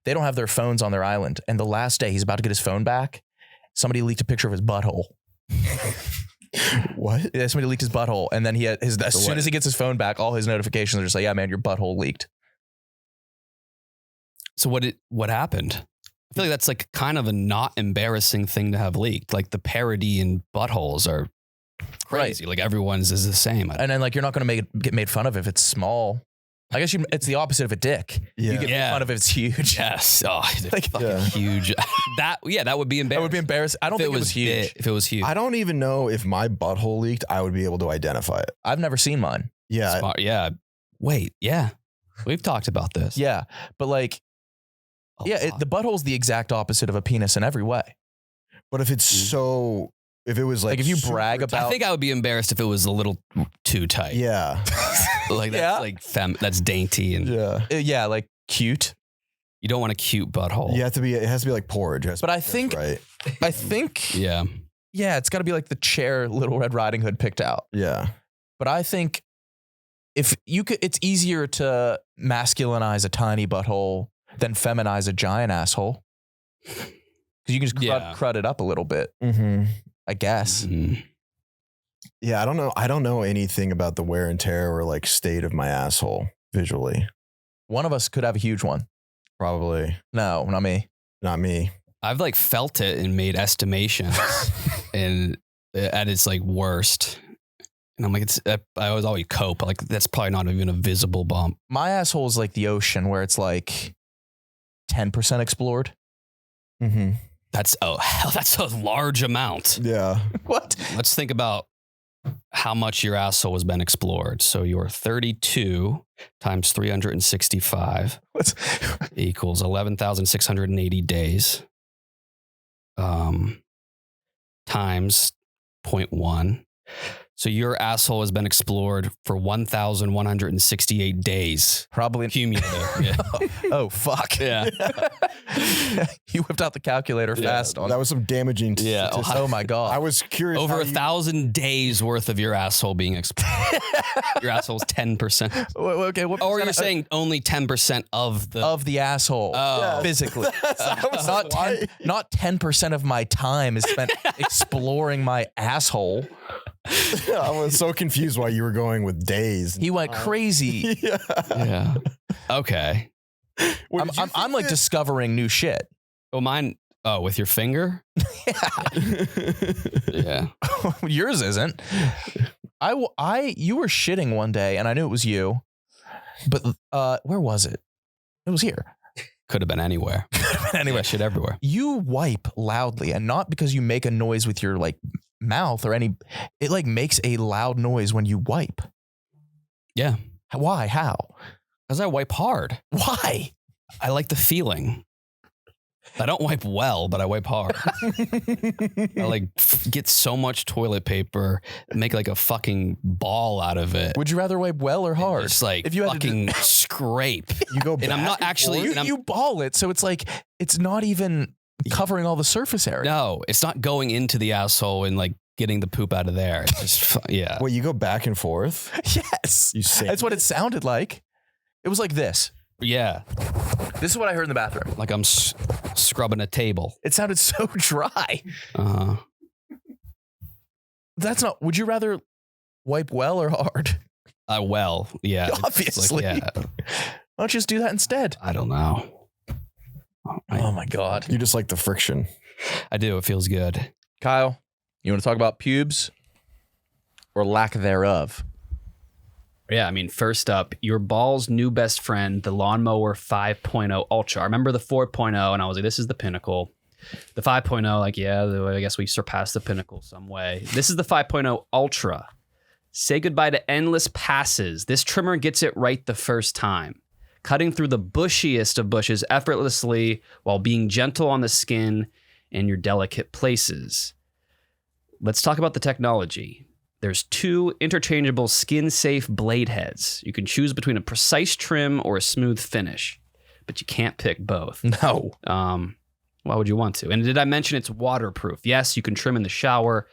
they don't have their phones on their island, and the last day he's about to get his phone back. Somebody leaked a picture of his butthole. What? Yeah, somebody leaked his butthole, and then he had his. As soon as he gets his phone back, all his notifications are just like, "Yeah, man, your butthole leaked." So what happened? I feel like that's like kind of a not embarrassing thing to have leaked. Like the parody in buttholes are crazy. Like everyone's is the same. And then like you're not going to get made fun of if it's small. I guess it's the opposite of a dick. Yeah. You get made fun of if it's huge. Yes. Oh, they're Like, fucking huge. That would be That embarrassing. would be embarrassing. I don't think it was huge. If it was huge. I don't even know if my butthole leaked, I would be able to identify it. I've never seen mine. Yeah. Smart. Yeah. Wait. Yeah. We've talked about this. Yeah, but like, the butthole's the exact opposite of a penis in every way. But if it's if it was like Like if you super brag tight- about, I think I would be embarrassed if it was a little too tight. Yeah. Like that's like that's dainty and Yeah. like cute. you don't want a cute butthole. It has to be like porridge. It has to But be I just think- right. I think, Yeah. it's got to be like the chair Little Red Riding Hood picked out. Yeah. But I think if you could, it's easier to masculinize a tiny butthole than feminize a giant asshole. Because you can just crud it up a little bit, Mm-hmm. I guess. Mhm. Yeah. I don't know anything about the wear and tear or like state of my asshole visually. One of us could have a huge one. Probably No, not me. not me. I've like felt it and made estimations and at its like worst. And I'm like, I always cope. Like that's probably not even a visible bump. My asshole is like the ocean where it's like 10% explored. Mm-hmm. That's a large amount. Yeah. What? Let's think about how much your asshole has been explored. So you're 32 times 365 equals 11,680 days. Times 0.1. So your asshole has been explored for 1,168 days. Probably. Cumulative. Yeah. Oh, fuck. Yeah. You whipped out the calculator fast on That was some damaging. Yeah. statistics. Oh my God. I was curious. Over how 1,000 days worth of your asshole being explored. Your asshole's 10%. Okay, what Or you're percent saying only 10% of the. of the asshole Oh. physically? Not 10% of my time is spent exploring my asshole. I was so confused why you were going with days. He went crazy. Yeah. Okay. I'm like discovering new shit. Well, mine. Oh, with your finger? Yeah. Yours isn't. You were shitting one day and I knew it was you, but where was it? It was here. Could have been anywhere. Anyway, Yeah, shit everywhere. you wipe loudly, and not because you make a noise with your like mouth or any. It like makes a loud noise when you wipe. Yeah. Why? How? Because I wipe hard. Why? I like the feeling. I don't wipe well, but I wipe hard. I get so much toilet paper, make like a fucking ball out of it. Would you rather wipe well or hard? Just like if you had fucking scrape. You go back And I'm not actually. you ball it, so it's like it's not even covering all the surface area. No, it's not going into the asshole and like getting the poop out of there. It's just yeah. Well, you go back and forth. Yes, You say that's what it sounded like. It was like this. Yeah. This is what I heard in the bathroom. Like I'm scrubbing a table. It sounded so dry. Uh-huh. That's not. Would you rather wipe well or hard? Well, yeah. It's Obviously. yeah. Why don't you just do that instead? I don't know. Oh my God. you just like the friction. I do. It feels good. Kyle, you want to talk about pubes or lack thereof? Yeah, I mean, first up, your ball's new best friend, the Lawnmower 5.0 Ultra. I remember the 4.0, and I was like, this is the pinnacle. The 5.0, like, yeah, I guess we surpassed the pinnacle some way. This is the 5.0 Ultra. Say goodbye to endless passes. This trimmer gets it right the first time, cutting through the bushiest of bushes effortlessly while being gentle on the skin and your delicate places. Let's talk about the technology. There's 2 interchangeable skin-safe blade heads. You can choose between a precise trim or a smooth finish, but you can't pick both. No. Why would you want to? And did I mention it's waterproof? Yes, you can trim in the shower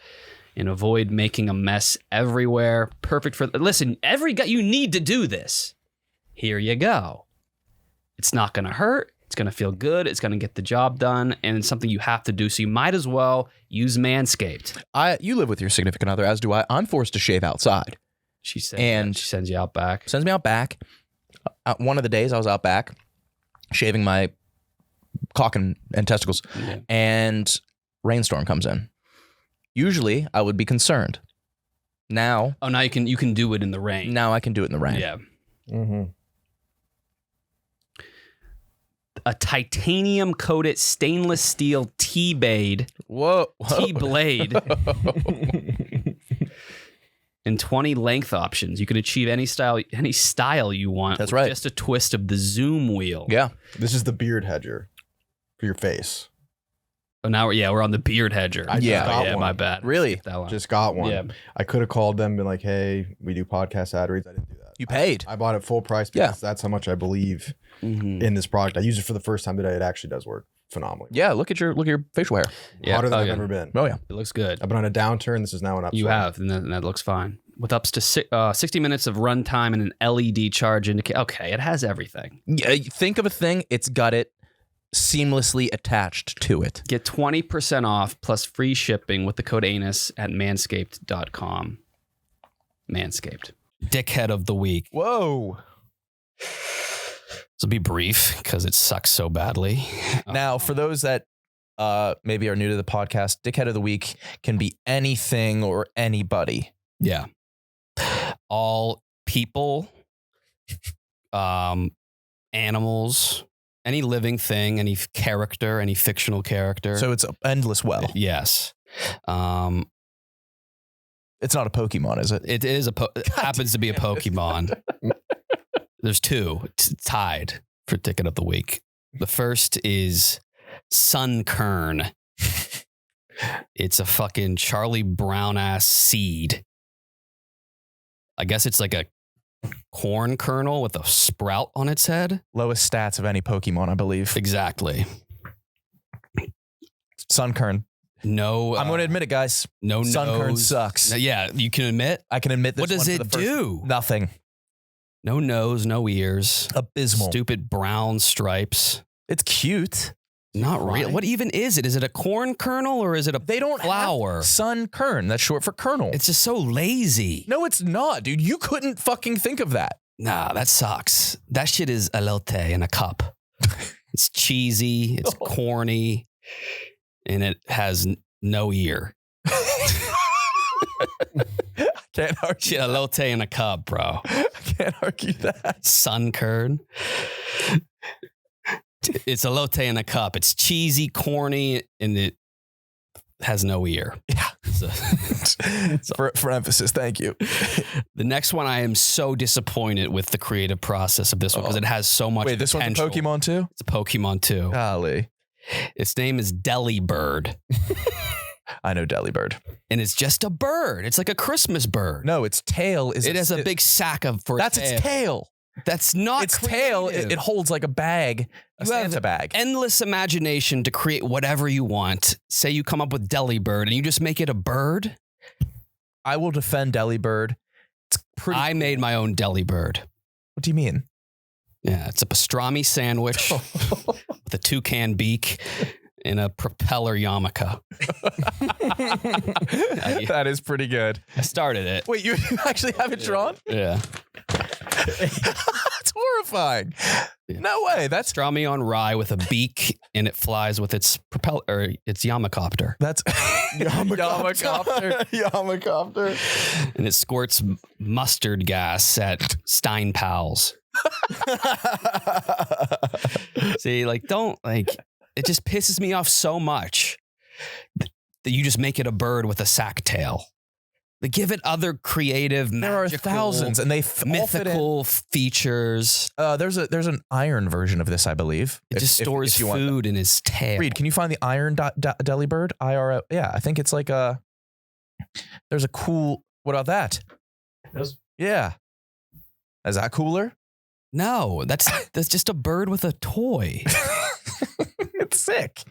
and avoid making a mess everywhere. Perfect for... Listen, every guy, you need to do this. Here you go. It's not going to hurt. It's going to feel good. It's going to get the job done. And it's something you have to do. So you might as well use Manscaped. You live with your significant other, as do I. I'm forced to shave outside. She sends you out back. Sends me out back. One of the days I was out back shaving my cock and testicles, and rainstorm comes in. Usually I would be concerned. Now you can do it in the rain. Now I can do it in the rain. Yeah. Mm-hmm. A titanium coated stainless steel T-blade. Whoa. T-blade. And 20 length options. You can achieve any style you want. That's with right. Just a twist of the zoom wheel. Yeah. This is the beard hedger for your face. Oh, now we're on the beard hedger. I just got one. My bad. Really? That one. Just got one. Yeah. I could have called them and been like, hey, we do podcast ad reads. I didn't do that. You paid. I bought it full price because that's how much I believe in this product. I used it for the first time today. It actually does work phenomenally. Yeah, look at your facial hair. Hotter than I've ever been. Oh yeah. It looks good. I've been on a downturn. This is now an upswing. You have, and that looks fine. With up to 60 minutes of runtime and an LED charge indicator. Okay, it has everything. Yeah, think of a thing, it's got it seamlessly attached to it. Get 20% off plus free shipping with the code ANUS at manscaped.com. Manscaped. Dickhead of the week. Whoa. This will be brief because it sucks so badly. Now, for those that maybe are new to the podcast, Dickhead of the Week can be anything or anybody. Yeah. All people, animals, any living thing, any character, any fictional character. So it's endless well. Yes. It's not a Pokemon, is it? It is it happens to be a Pokemon. There's 2 tied for Ticket of the Week. The first is Sunkern. It's a fucking Charlie Brown ass seed. I guess it's like a corn kernel with a sprout on its head. Lowest stats of any Pokemon, I believe. Exactly. Sunkern. No. I'm going to admit it, guys. No Sunkern nose. sucks. Yeah, you can admit. I can admit this. What does one for it the first- do? Nothing. No nose, no ears. Abysmal. Stupid brown stripes. It's cute. Not real. What even is it? Is it a corn kernel or is it a They don't flower? have Sunkern. That's short for kernel. It's just so lazy. No, it's not, dude. You couldn't fucking think of that. Nah, that sucks. That shit is elote in a cup. It's cheesy. It's corny. And it has no ear. Can't argue. Shit, elote in a cup, bro. I can't argue that. Sunkern. It's elote in a cup. It's cheesy, corny, and it has no ear. Yeah. for emphasis. Thank you. The next one, I am so disappointed with the creative process of this one because it has so much. Wait, this one's a potential. Pokemon too? It's a Pokemon too. Golly. Its name is Deli Bird. I know Deli Bird. And it's just a bird. It's like a Christmas bird. No, its tail is. It has a big sack of for That's a tail. its tail. That's not Its tail. It holds like a bag, a You have Santa bag. endless imagination to create whatever you want. Say you come up with Deli Bird and you just make it a bird. I will defend Deli Bird. It's pretty. I made my own Deli Bird. What do you mean? Yeah, it's a pastrami sandwich with a toucan beak and a propeller yarmulke. That is pretty good. I started it. Wait, you actually have it drawn? Yeah. That's horrifying. No way. That's Pastrami on rye with a beak and it flies with its propeller or its yarmulcopter. that's Yarmulcopter. Yarmulcopter. And it squirts mustard gas at Stein Pals. See, like, don't like it just pisses me off so much that you just make it a bird with a sack tail. Like, give it other creative, There are magical, thousands, and they all fit in. mythical features. There's an iron version of this, I believe. It just stores you want food in his tail. Reed, can you find the iron Deli Bird? IRO. Yeah, I think it's like a. There's a cool. What about that? Yes. Yeah. Is that cooler? No, that's just a bird with a toy. It's sick.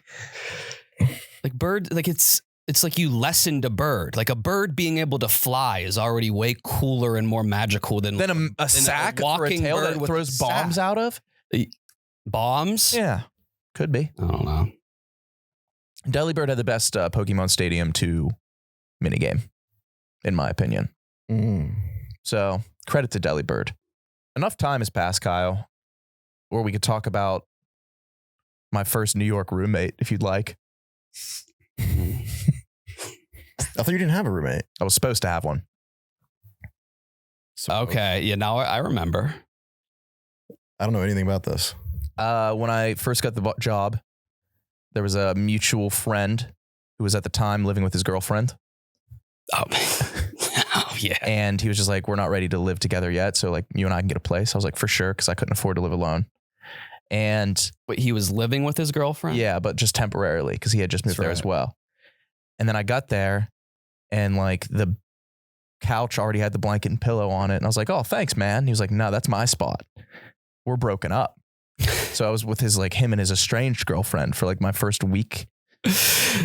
Like bird, like it's like you lessened a bird. Like a bird being able to fly is already way cooler and more magical than A sack for a walking tail bird that with throws a bombs sack. out of? Bombs. Yeah, could be. I don't know. Deli Bird had the best Pokemon Stadium 2 minigame, in my opinion. So credit to Deli Bird. Enough time has passed, Kyle, or we could talk about my first New York roommate, if you'd like. I thought you didn't have a roommate. I was supposed to have one. So, Okay, yeah, now I remember. I don't know anything about this. When I first got the job, there was a mutual friend who was at the time living with his girlfriend. Oh, oh yeah. And he was just like, we're not ready to live together yet. So like you and I can get a place. I was like, for sure. Cause I couldn't afford to live alone. And But he was living with his girlfriend? yeah, but just temporarily because he had just moved That's there right. as well. And then I got there and like the couch already had the blanket and pillow on it. And I was like, oh, thanks, man. He was like, no, that's my spot. We're broken up. So I was with him and his estranged girlfriend for like my first week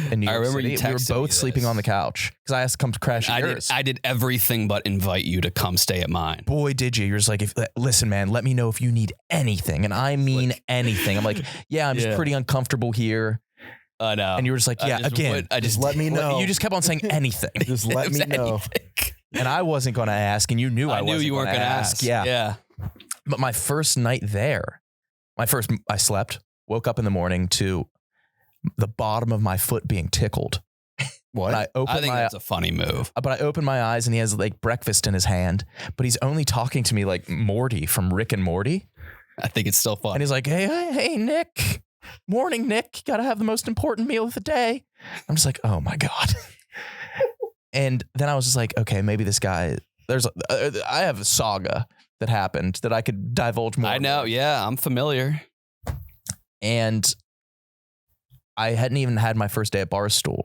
in New York I remember City. you We were texted both me sleeping this. on the couch because I asked to come to crash at yours. I did everything but invite you to come stay at mine. Boy, did you. You're just like, listen, man, let me know if you need anything. And I mean anything. I'm like, yeah, I'm just Yeah. pretty uncomfortable here. I know. And you were just like, yeah, again. Just let me know. You just kept on saying anything. Just let me know. And I wasn't going to ask, and you knew I knew wasn't you weren't going to gonna ask. ask. Yeah. Yeah. But my first night there, I slept, woke up in the morning to the bottom of my foot being tickled. What? And I I think that's a funny move. But I open my eyes and he has like breakfast in his hand, but he's only talking to me like Morty from Rick and Morty. I think it's still fun. And he's like, hey, Nick. Morning, Nick. Got to have the most important meal of the day. I'm just like, oh my God. And then I was just like, okay, maybe this guy, I have a saga that happened that I could divulge more. I know. Yeah, I'm familiar. And I hadn't even had my first day at Barstool.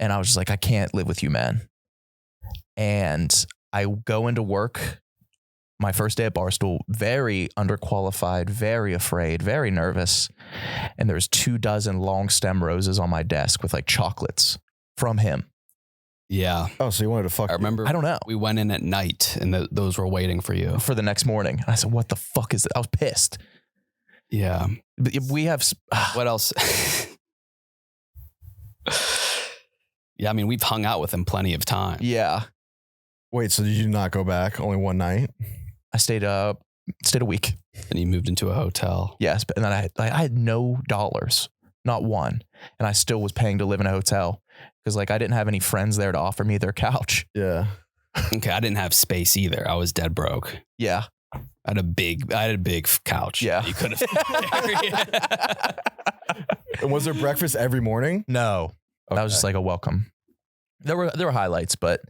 And I was just like, I can't live with you, man. And I go into work, my first day at Barstool, very underqualified, very afraid, very nervous. And there's 24 long stem roses on my desk with like chocolates from him. Yeah. Oh, so you wanted to fuck? I remember. I don't know. We went in at night and those were waiting for you. For the next morning. And I said, what the fuck is that? I was pissed. Yeah. But we have... What else? Yeah, I mean, we've hung out with him plenty of times. Yeah. Wait, so did you not go back? Only one night? I stayed a week. And he moved into a hotel. Yes, but and then I had no dollars, not one, and I still was paying to live in a hotel because like I didn't have any friends there to offer me their couch. Yeah. Okay, I didn't have space either. I was dead broke. Yeah, I had a big couch. Yeah. You could have. And was there breakfast every morning? no, that was just like a welcome. There were highlights, but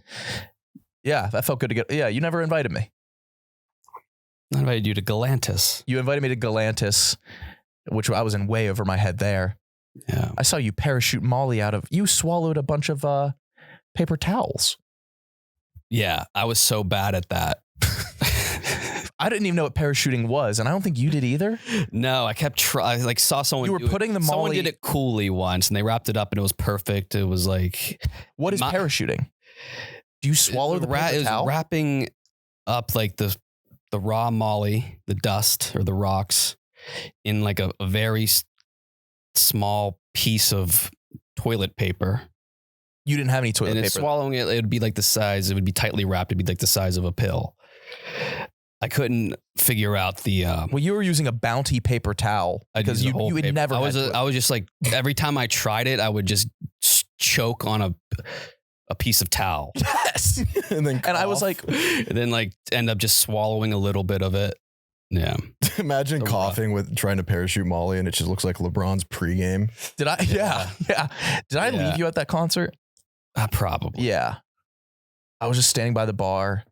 yeah, that felt good to get. Yeah, you never invited me. I invited you to Galantis. You invited me to Galantis, which I was in way over my head there. Yeah. I saw you parachute Molly out of. You swallowed a bunch of paper towels. Yeah, I was so bad at that. I didn't even know what parachuting was, and I don't think you did either. No, I kept trying. Like saw someone. You were putting the Molly. Someone did it coolly once, and they wrapped it up, and it was perfect. It was like, what is parachuting? Do you swallow the paper it towel? was wrapping up like the raw Molly, the dust or the rocks, in like a very small piece of toilet paper. You didn't have any toilet paper. Swallowing it, it would be like the size. It would be tightly wrapped. It'd be like the size of a pill. I couldn't figure out the. Well, you were using a Bounty paper towel because you would never. I was just like every time I tried it, I would just choke on a piece of towel. Yes, and I was like, and then like end up just swallowing a little bit of it. Yeah. Imagine coughing with trying to parachute Molly, and it just looks like LeBron's pregame. Did I? Yeah. Did I leave you at that concert? Probably. Yeah. I was just standing by the bar.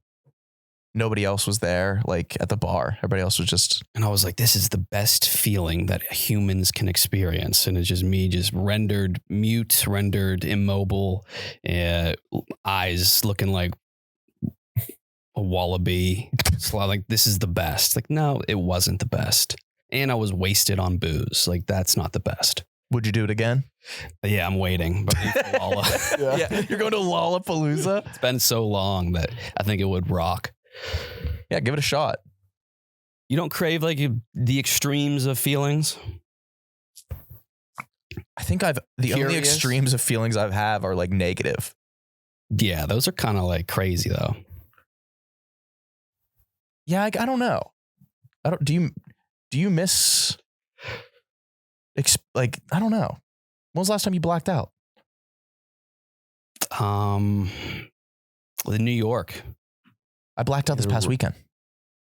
Nobody else was there, like at the bar. Everybody else was just. And I was like, this is the best feeling that humans can experience. And it's just me just rendered mute, rendered immobile, eyes looking like a wallaby. So like, this is the best. Like, no, it wasn't the best. And I was wasted on booze. Like, that's not the best. Would you do it again? Yeah, I'm waiting. But yeah, you're going to Lollapalooza? It's been so long that I think it would rock. Yeah, give it a shot. You don't crave like the extremes of feelings? I think the only extremes of feelings I have are like negative. Yeah, those are kind of like crazy though. Yeah, I don't know. Do you miss like, I don't know. When was the last time you blacked out? In New York. I blacked out this past weekend.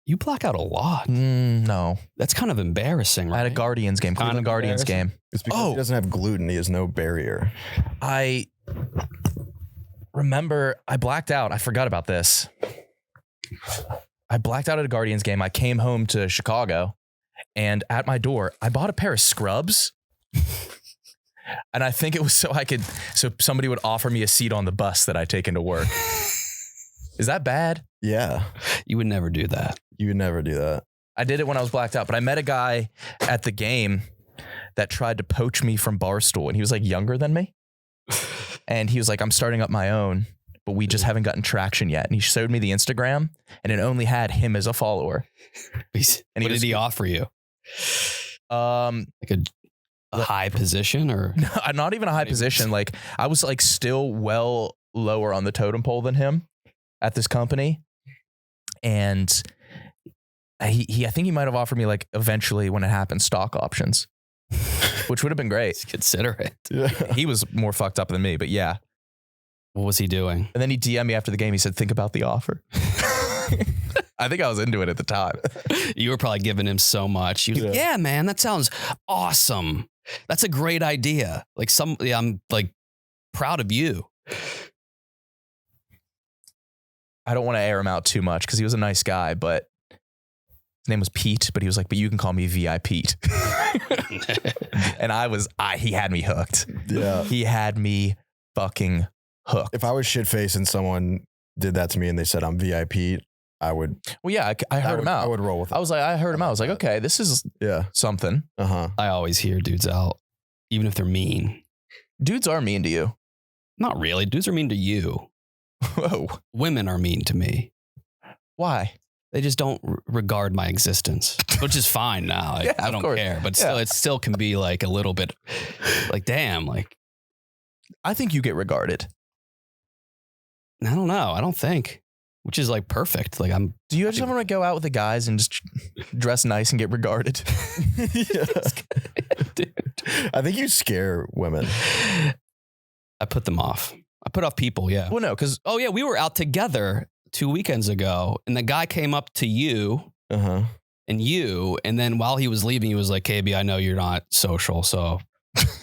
You black out a lot. No. That's kind of embarrassing, right? I had a Guardians game, Cleveland Guardians game. It's because he doesn't have gluten. He has no barrier. I remember I blacked out. I forgot about this. I blacked out at a Guardians game. I came home to Chicago, and at my door, I bought a pair of scrubs. And I think it was so somebody would offer me a seat on the bus that I take into work. Is that bad? Yeah. You would never do that. You would never do that. I did it when I was blacked out, but I met a guy at the game that tried to poach me from Barstool, and he was like younger than me. And he was like, I'm starting up my own, but we just haven't gotten traction yet. And he showed me the Instagram, and it only had him as a follower. And what did he offer you? Like a high position or? No, not even a high position. Like I was like still well lower on the totem pole than him at this company. And I think he might have offered me like eventually when it happened, stock options, which would have been great. Consider it. Yeah. He was more fucked up than me, but yeah. What was he doing? And then he DM'd me after the game. He said, think about the offer. I think I was into it at the time. You were probably giving him so much. He was like, yeah, man, that sounds awesome. That's a great idea. Like I'm like proud of you. I don't want to air him out too much because he was a nice guy, but his name was Pete, but he was like, but you can call me VI Pete. And he had me hooked. Yeah. He had me fucking hooked. If I was shit-faced and someone did that to me and they said I'm VIP, I would. Well, yeah, I heard him out. I would roll with it. I heard him out. I was like, okay, this is something. Uh-huh. I always hear dudes out, even if they're mean. Dudes are mean to you. Not really. Dudes are mean to you. Whoa. Women are mean to me. Why? They just don't regard my existence, which is fine now. Like, Yeah, I of don't course. care, but still, it still can be like a little bit like, damn, like, I think you get regarded. I don't know. I don't think, which is like perfect. Like Do you just want to go out with the guys and just dress nice and get regarded? Yeah. Dude. I think you scare women. I put them off. I put off people. Yeah. Well, no, because We were out together 2 weekends ago and the guy came up to you Uh-huh. and then while he was leaving, he was like, KB, I know you're not social. So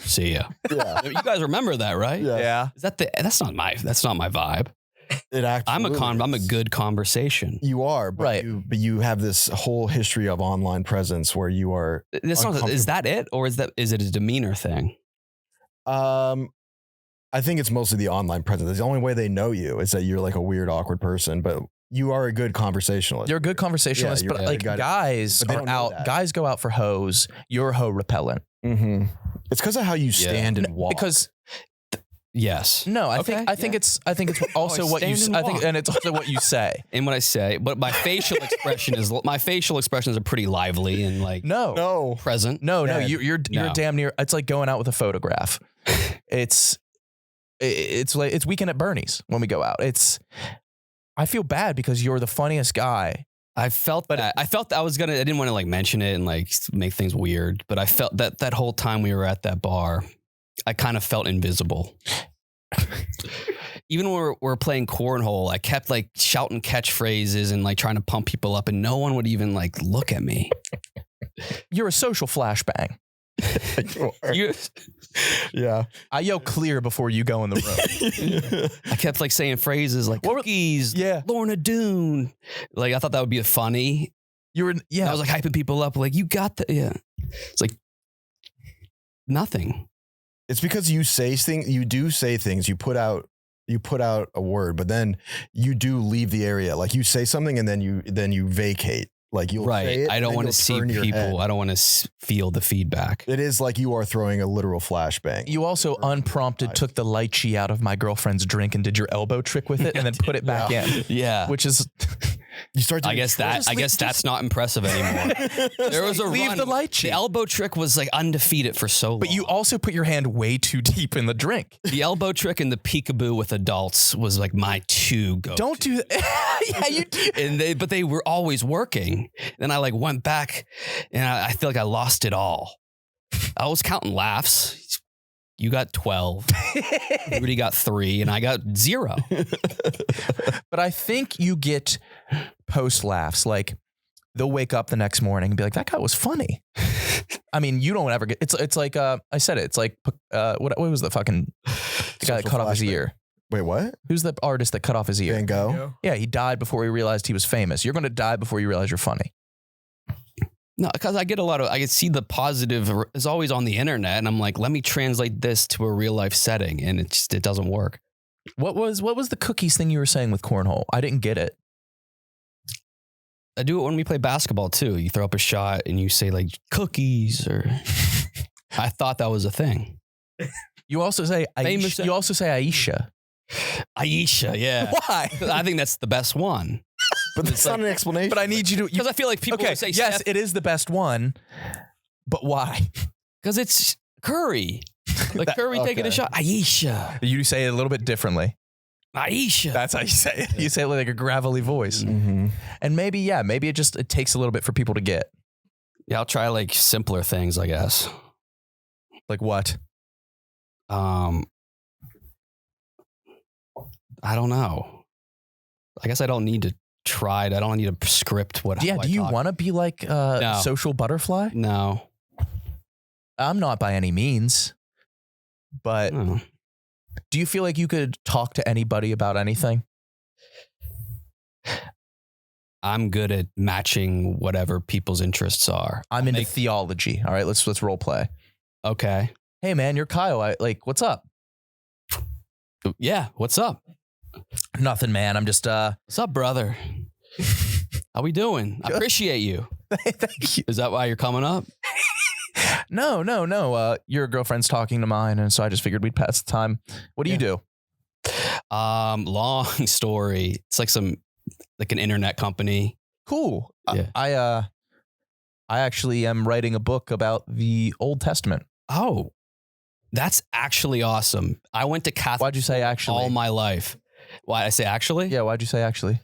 See ya. Yeah. You guys remember that, right? Yeah. Is that that's not my vibe. It actually I'm a good conversation. You are, but Right. you have this whole history of online presence where you are. Is that it, or is it a demeanor thing? I think it's mostly the online presence. The only way they know you is that you're like a weird, awkward person, but you are a good conversationalist. You're a good conversationalist, Yeah, but you're- like you got it. guys But they are don't know out. that. Guys go out for hoes. You're hoe repellent. Mm-hmm. It's because of how you stand and walk. Because Yes. no, I Okay, think it's also I what you. stand and I think, walk. and it's also what you say. And what I say, but my facial expressions are pretty lively and like no. present. No, Dead. you're No. damn near. It's like going out with a photograph. It's like it's Weekend at Bernie's when we go out. I feel bad because you're the funniest guy. I felt that I didn't want to like mention it and like make things weird, but I felt that whole time we were at that bar, I kind of felt invisible. Even when we're playing cornhole, I kept like shouting catchphrases and like trying to pump people up, and no one would even like look at me. You're a social flashbang. Yeah. I yell clear before you go in the room. I kept like saying phrases like cookies, Yeah. Lorna Doone. Like I thought that would be funny. You were I was like hyping people up, like you got that. Yeah. It's like nothing. It's because you say things. You do say things. You put out a word, but then you do leave the area. Like you say something and then you vacate. Like you'll say it, I and don't then want to you'll see turn your head. people. I don't want to feel the feedback. It is like you are throwing a literal flashbang. You also unprompted took the lychee out of my girlfriend's drink and did your elbow trick with it and then put it back in. Yeah. Which is You start. I guess that's not impressive anymore. There was a leave run. the lychee. The elbow trick was like undefeated for so long. But you also put your hand way too deep in the drink. The elbow trick and the peekaboo with adults was like my two go. Don't do that. Yeah, you do. But they were always working. Then I like went back and I feel like I lost it all. I was counting laughs. You got 12. Rudy got 3 and I got 0. But I think you get post laughs. Like they'll wake up the next morning and be like, that guy was funny. I mean, you don't ever get it's like I said it. It's like what was the fucking the guy that cut off his ear? Wait, what? Who's the artist that cut off his ear? Van Gogh. Yeah, he died before he realized he was famous. You're going to die before you realize you're funny. No, because I can see the positive is always on the internet, and I'm like, let me translate this to a real life setting, and it doesn't work. What was the cookies thing you were saying with cornhole? I didn't get it. I do it when we play basketball too. You throw up a shot and you say like cookies, or I thought that was a thing. You also say Famous- Aisha. You also say Aisha. Aisha, yeah. Why? I think that's the best one. But it's not an explanation. But I need you to. Because I feel like people would say yes, it is the best one. But why? because it's Curry. Like Curry taking a shot. Aisha. You say it a little bit differently. Aisha. That's how you say it. You say it with like a gravelly voice. Mm-hmm. And maybe it takes a little bit for people to get. Yeah, I'll try like simpler things, I guess. Like what? I don't know. I guess I don't need to try it. I don't need to script what. Yeah. Do you want to be like a No. social butterfly? No. I'm not by any means. But No. do you feel like you could talk to anybody about anything? I'm good at matching whatever people's interests are. I'm into theology. All right, let's role play. Okay. Hey man, you're Kyle. What's up? Yeah. What's up? Nothing, man. I'm just What's up, brother? How we doing? I appreciate you. Thank you. Is that why you're coming up? No. Your girlfriend's talking to mine, and so I just figured we'd pass the time. What do you do? Long story. It's like an internet company. Cool. Yeah. I actually am writing a book about the Old Testament. Oh, that's actually awesome. I went to Catholic Why'd you say actually? all my life. Why I say actually? Yeah, why'd you say actually?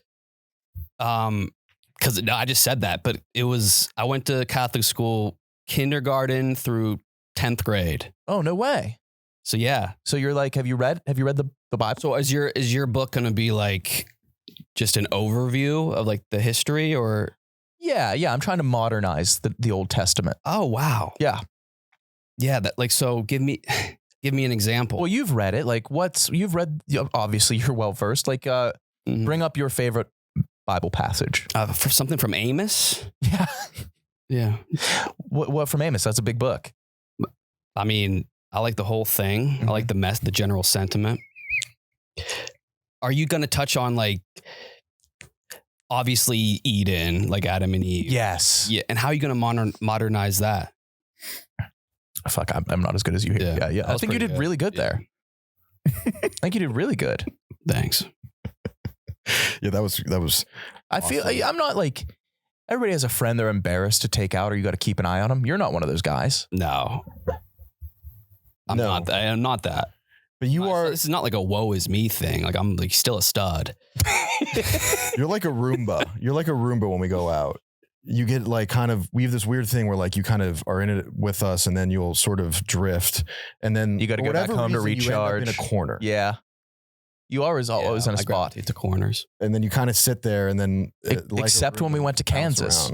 Because I just said that, but I went to Catholic school, kindergarten through 10th grade. Oh, no way. So yeah. So you're like, have you read the Bible? So is your book going to be like just an overview of like the history or? Yeah. I'm trying to modernize the Old Testament. Oh, wow. Yeah. Yeah, that like so. Give me an example. Well, you've read it. Like, obviously you're well versed. Like, bring up your favorite Bible passage. For something from Amos. Yeah, yeah. What from Amos? That's a big book. I mean, I like the whole thing. I like the general sentiment. Are you going to touch on like, obviously Eden, like Adam and Eve? Yes. Yeah. And how are you going to modernize that? Fuck, I'm not as good as you here. Yeah. I think you did really good there. I think you did really good. Thanks. Yeah, that was. I awesome. feel I'm not like everybody has a friend they're embarrassed to take out, or you got to keep an eye on them. You're not one of those guys. No, I'm not that. But you are. This is not like a woe is me thing. Like I'm like still a stud. You're like a Roomba. You're like a Roomba when we go out. You get like we have this weird thing where like you kind of are in it with us and then you'll sort of drift and then you got to go back home to recharge. You end up in a corner. Yeah. You are always in a spot. It's the corners. And then you kind of sit there and then except when we went to Kansas,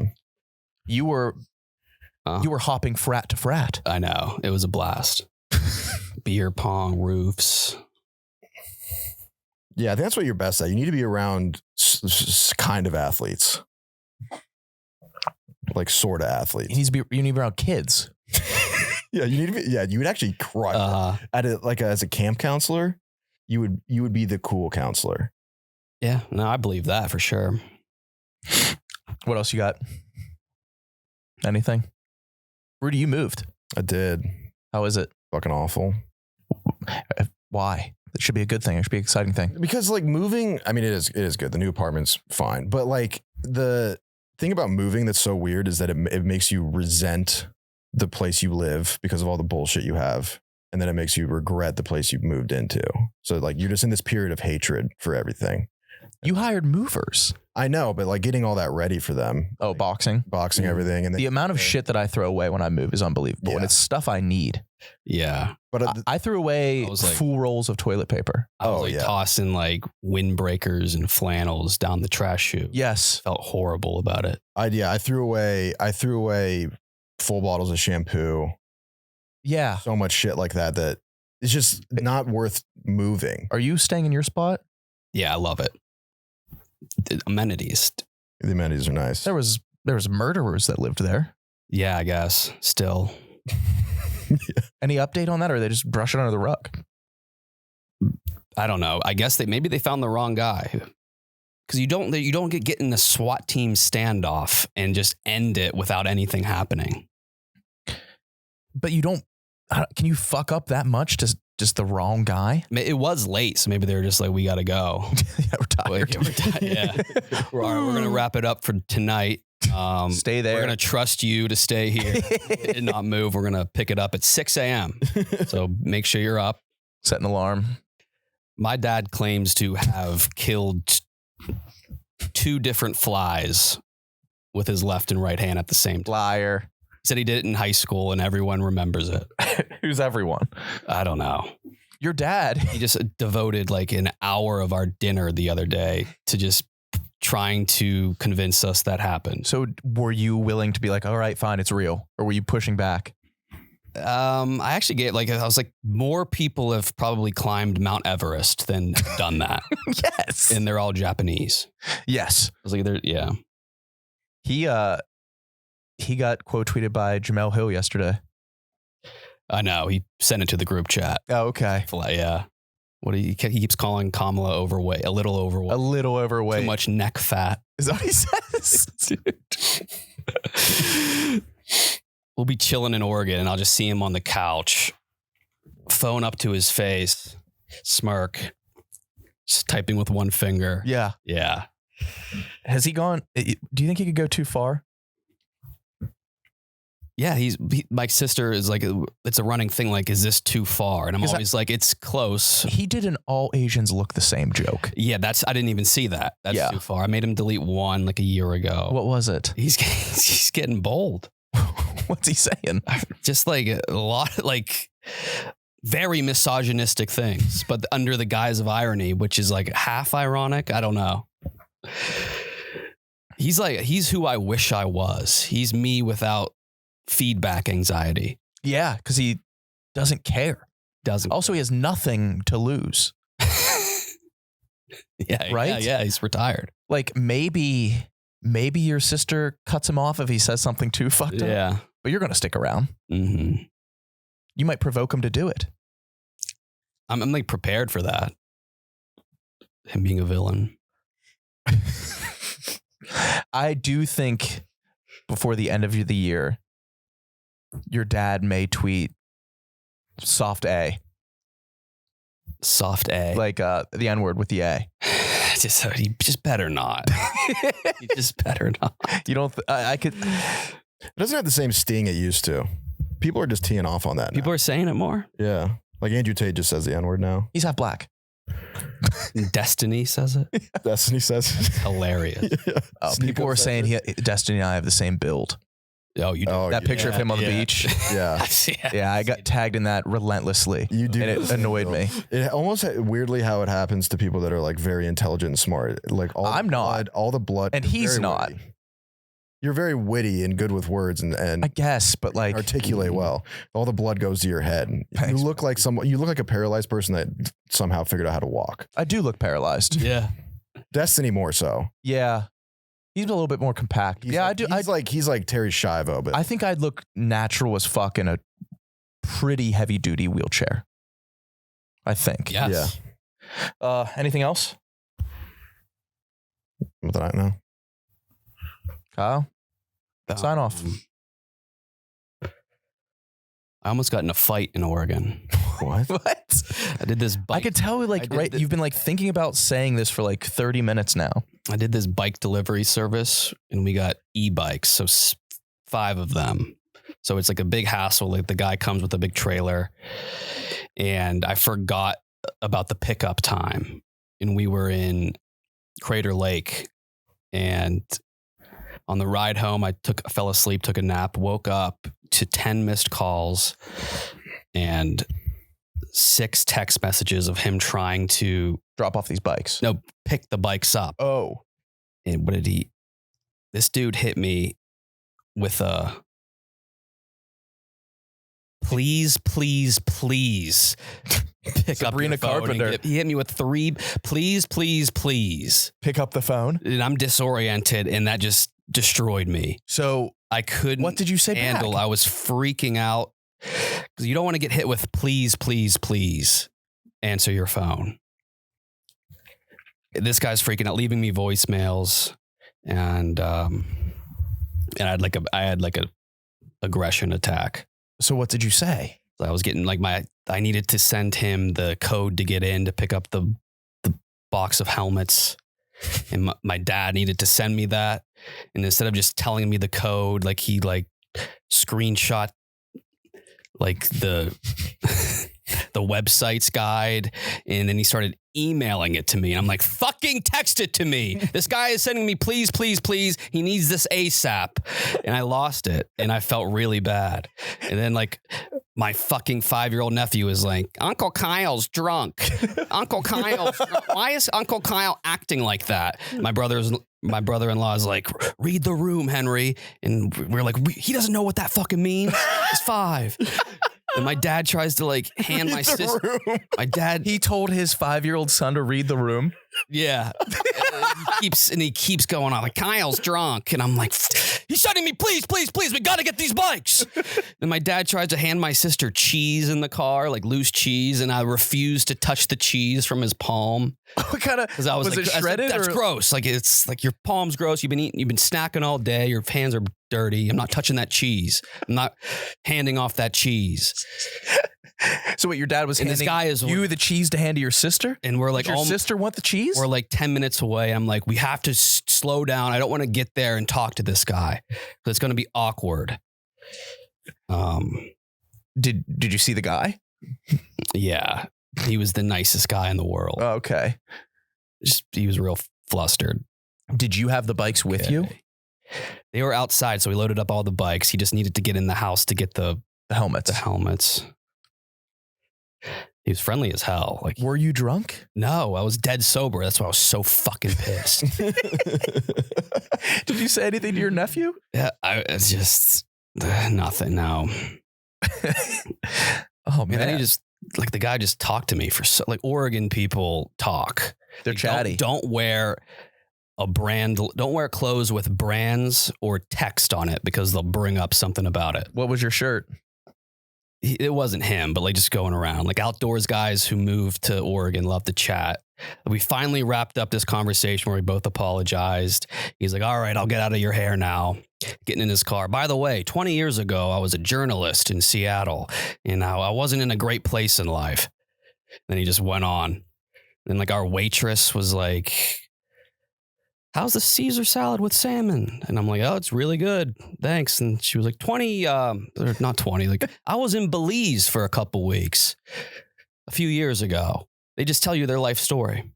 you were hopping frat to frat. I know. It was a blast. Beer pong, roofs. Yeah, I think that's what you're best at. You need to be around kind of athletes. Like sort of athletes. You need to be around kids. Yeah, you need to be. Yeah, you would actually crush it. As a camp counselor, you would be the cool counselor. Yeah, no, I believe that for sure. What else you got? Anything? Rudy, you moved. I did. How is it? Fucking awful. Why? It should be a good thing. It should be an exciting thing. Because like moving, I mean, it is good. The new apartment's fine, but like the thing about moving that's so weird is that it makes you resent the place you live because of all the bullshit you have. And then it makes you regret the place you've moved into. So like you're just in this period of hatred for everything. You hired movers. I know, but like getting all that ready for them. Oh, boxing, everything. And the amount of shit that I throw away when I move is unbelievable. And it's stuff I need. Yeah. But I threw away full rolls of toilet paper. I was tossing like windbreakers and flannels down the trash chute. Yes. Felt horrible about it. I threw away full bottles of shampoo. Yeah. So much shit like that it's just not worth moving. Are you staying in your spot? Yeah, I love it. The amenities. The amenities are nice. There was murderers that lived there. Yeah, I guess. Still. Yeah. Any update on that, or are they just brush it under the rug? I don't know. I guess maybe they found the wrong guy. Because you don't get in a SWAT team standoff and just end it without anything happening. But you don't. Can you fuck up that much to just the wrong guy? It was late, so maybe they were just like, we got to go. Yeah, we're tired. Yeah. We're going to wrap it up for tonight. Stay there. We're going to trust you to stay here and not move. We're going to pick it up at 6 a.m. So make sure you're up. Set an alarm. My dad claims to have killed 2 different flies with his left and right hand at the same time. Liar. He said he did it in high school and everyone remembers it. Who's everyone? I don't know. Your dad. He just devoted like an hour of our dinner the other day to just trying to convince us that happened. So were you willing to be like, all right, fine, it's real? Or were you pushing back? I actually get I was like, more people have probably climbed Mount Everest than done that. Yes. And they're all Japanese. Yes. I was like, yeah. He got quote tweeted by Jamel Hill yesterday. I know. He sent it to the group chat. Oh, okay. Yeah. He keeps calling Kamala overweight, a little overweight. A little overweight. Too much neck fat. Is that what he says? Dude. We'll be chilling in Oregon and I'll just see him on the couch, phone up to his face, smirk, just typing with one finger. Yeah. Yeah. Has he gone? Do you think he could go too far? Yeah, my sister is like, it's a running thing. Like, is this too far? And I'm always like, it's close. He did an all Asians look the same joke. Yeah, I didn't even see that. That's too far. I made him delete one like a year ago. What was it? He's getting bold. What's he saying? Just like a lot, like very misogynistic things, but under the guise of irony, which is like half ironic. I don't know. He's who I wish I was. He's me without feedback anxiety. Yeah, because he doesn't care. Also, he has nothing to lose. Yeah, right? Yeah, he's retired. Like maybe your sister cuts him off if he says something too fucked up. Yeah. But you're going to stick around. Mm-hmm. You might provoke him to do it. I'm like prepared for that. Him being a villain. I do think before the end of the year, your dad may tweet soft A. Soft A. Like the N-word with the A. He just better not. He just better not. You don't, I could. It doesn't have the same sting it used to. People are just teeing off on that. People now. are saying it more. Yeah. Like Andrew Tate just says the N-word now. He's half black. Destiny says it. Destiny says it. Hilarious. Yeah. People were saying Destiny and I have the same build. Oh, you do. Oh, That picture of him on the beach. Yeah. Yeah, I got tagged in that relentlessly. You do. And it annoyed me. It almost weirdly how it happens to people that are like very intelligent and smart. Like I'm not. All the blood. And he's not. Witty. You're very witty and good with words and I guess, but like articulate well. All the blood goes to your head. Thanks. You look like a paralyzed person that somehow figured out how to walk. I do look paralyzed. Yeah. Destiny more so. Yeah. He's a little bit more compact. He's yeah, like, I do. He's like Terry Schiavo, but I think I'd look natural as fuck in a pretty heavy duty wheelchair. I think. Yes. Yeah. Anything else? What did I know? Kyle? Sign off. I almost got in a fight in Oregon. What? What? I did this bike. I could tell you've been like thinking about saying this for like 30 minutes now. I did this bike delivery service and we got e-bikes. So 5 of them. So it's like a big hassle. Like the guy comes with a big trailer and I forgot about the pickup time. And we were in Crater Lake and on the ride home, I fell asleep, took a nap, woke up to 10 missed calls and 6 text messages of him trying to Drop off these bikes. no pick the bikes up. Oh. And what did this dude hit me with a please pick up Sabrina your phone. Carpenter. He hit me with 3 please. Pick up the phone. And I'm disoriented and that just destroyed me. So I couldn't what did you say handle. back? I was freaking out because you don't want to get hit with please answer your phone. This guy's freaking out, leaving me voicemails, and I had like a aggression attack. So what did you say? I was getting like I needed to send him the code to get in to pick up the box of helmets, and my dad needed to send me that. And instead of just telling me the code, like he like screenshot like the website's guide, and then he started emailing it to me. And I'm like, fucking text it to me. This guy is sending me please. He needs this ASAP. And I lost it and I felt really bad. And then like my fucking 5-year-old nephew is like, Uncle Kyle's drunk. Why is Uncle Kyle acting like that? My brother-in-law is like, read the room, Henry. And we're like, he doesn't know what that fucking means. He's 5. And my dad tries to like hand my sister. My dad. He told his 5-year-old son to read the room. Yeah. he keeps going on like, Kyle's drunk. And I'm like, he's sending me, please. We got to get these bikes. And my dad tries to hand my sister cheese in the car, like loose cheese. And I refuse to touch the cheese from his palm. What kind of, Because I was like, it shredded? That's gross. Like, it's like your palm's gross. You've been snacking all day. Your hands are dirty. I'm not touching that cheese. I'm not handing off that cheese. So what, your dad was And handing this guy is you the cheese to hand to your sister? And we're like, Did your sister want the cheese? We're like 10 minutes away. I'm like, we have to slow down. I don't want to get there and talk to this guy because it's going to be awkward. Did you see the guy? Yeah, he was the nicest guy in the world. Oh, okay. He was real flustered. Did you have the bikes with you? They were outside, so we loaded up all the bikes. He just needed to get in the house to get the helmets. He was friendly as hell. Like, were you drunk? No, I was dead sober. That's why I was so fucking pissed. Did you say anything to your nephew? Yeah, it's just nothing. No. Oh And then man, he just like the guy just talked to me for so like Oregon people talk. they're Like, chatty. Don't wear a brand. Don't wear clothes with brands or text on it because they'll bring up something about it. What was your shirt? It wasn't him, but like just going around like outdoors guys who moved to Oregon love to chat. We finally wrapped up this conversation where we both apologized. He's like, all right, I'll get out of your hair now. Getting in his car. By the way, 20 years ago, I was a journalist in Seattle and I wasn't in a great place in life. Then he just went on. And like our waitress was like, how's the Caesar salad with salmon? And I'm like, oh, it's really good. Thanks. And she was like, 20, or not 20. Like I was in Belize for a couple weeks a few years ago. They just tell you their life story.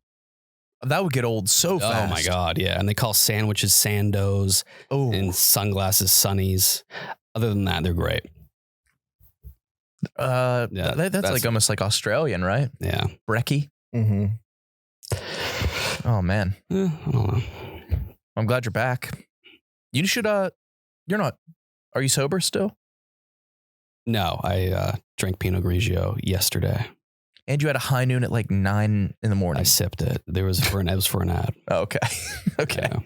That would get old so fast. Oh my God. Yeah. And they call sandwiches Sandos and sunglasses Sunnies. Other than that, they're great. That's like almost like Australian, right? Yeah. Brekkie. Mm-hmm. Oh man, I don't know. I'm glad you're back. You should. You're not. Are you sober still? No, I drank Pinot Grigio yesterday. And you had a high noon at like 9 in the morning. I sipped it. It was for an ad. Oh, okay. Okay. Yeah.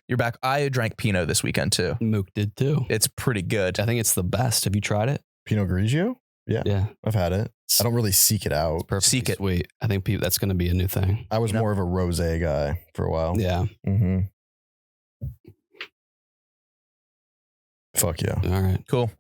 You're back. I drank Pinot this weekend too. Mook did too. It's pretty good. I think it's the best. Have you tried it? Pinot Grigio? Yeah. I've had it. I don't really seek it out. Perfectly Seek it. sweet. I think that's going to be a new thing. I was more of a rosé guy for a while. Yeah. Mm-hmm. Fuck yeah. All right. Cool.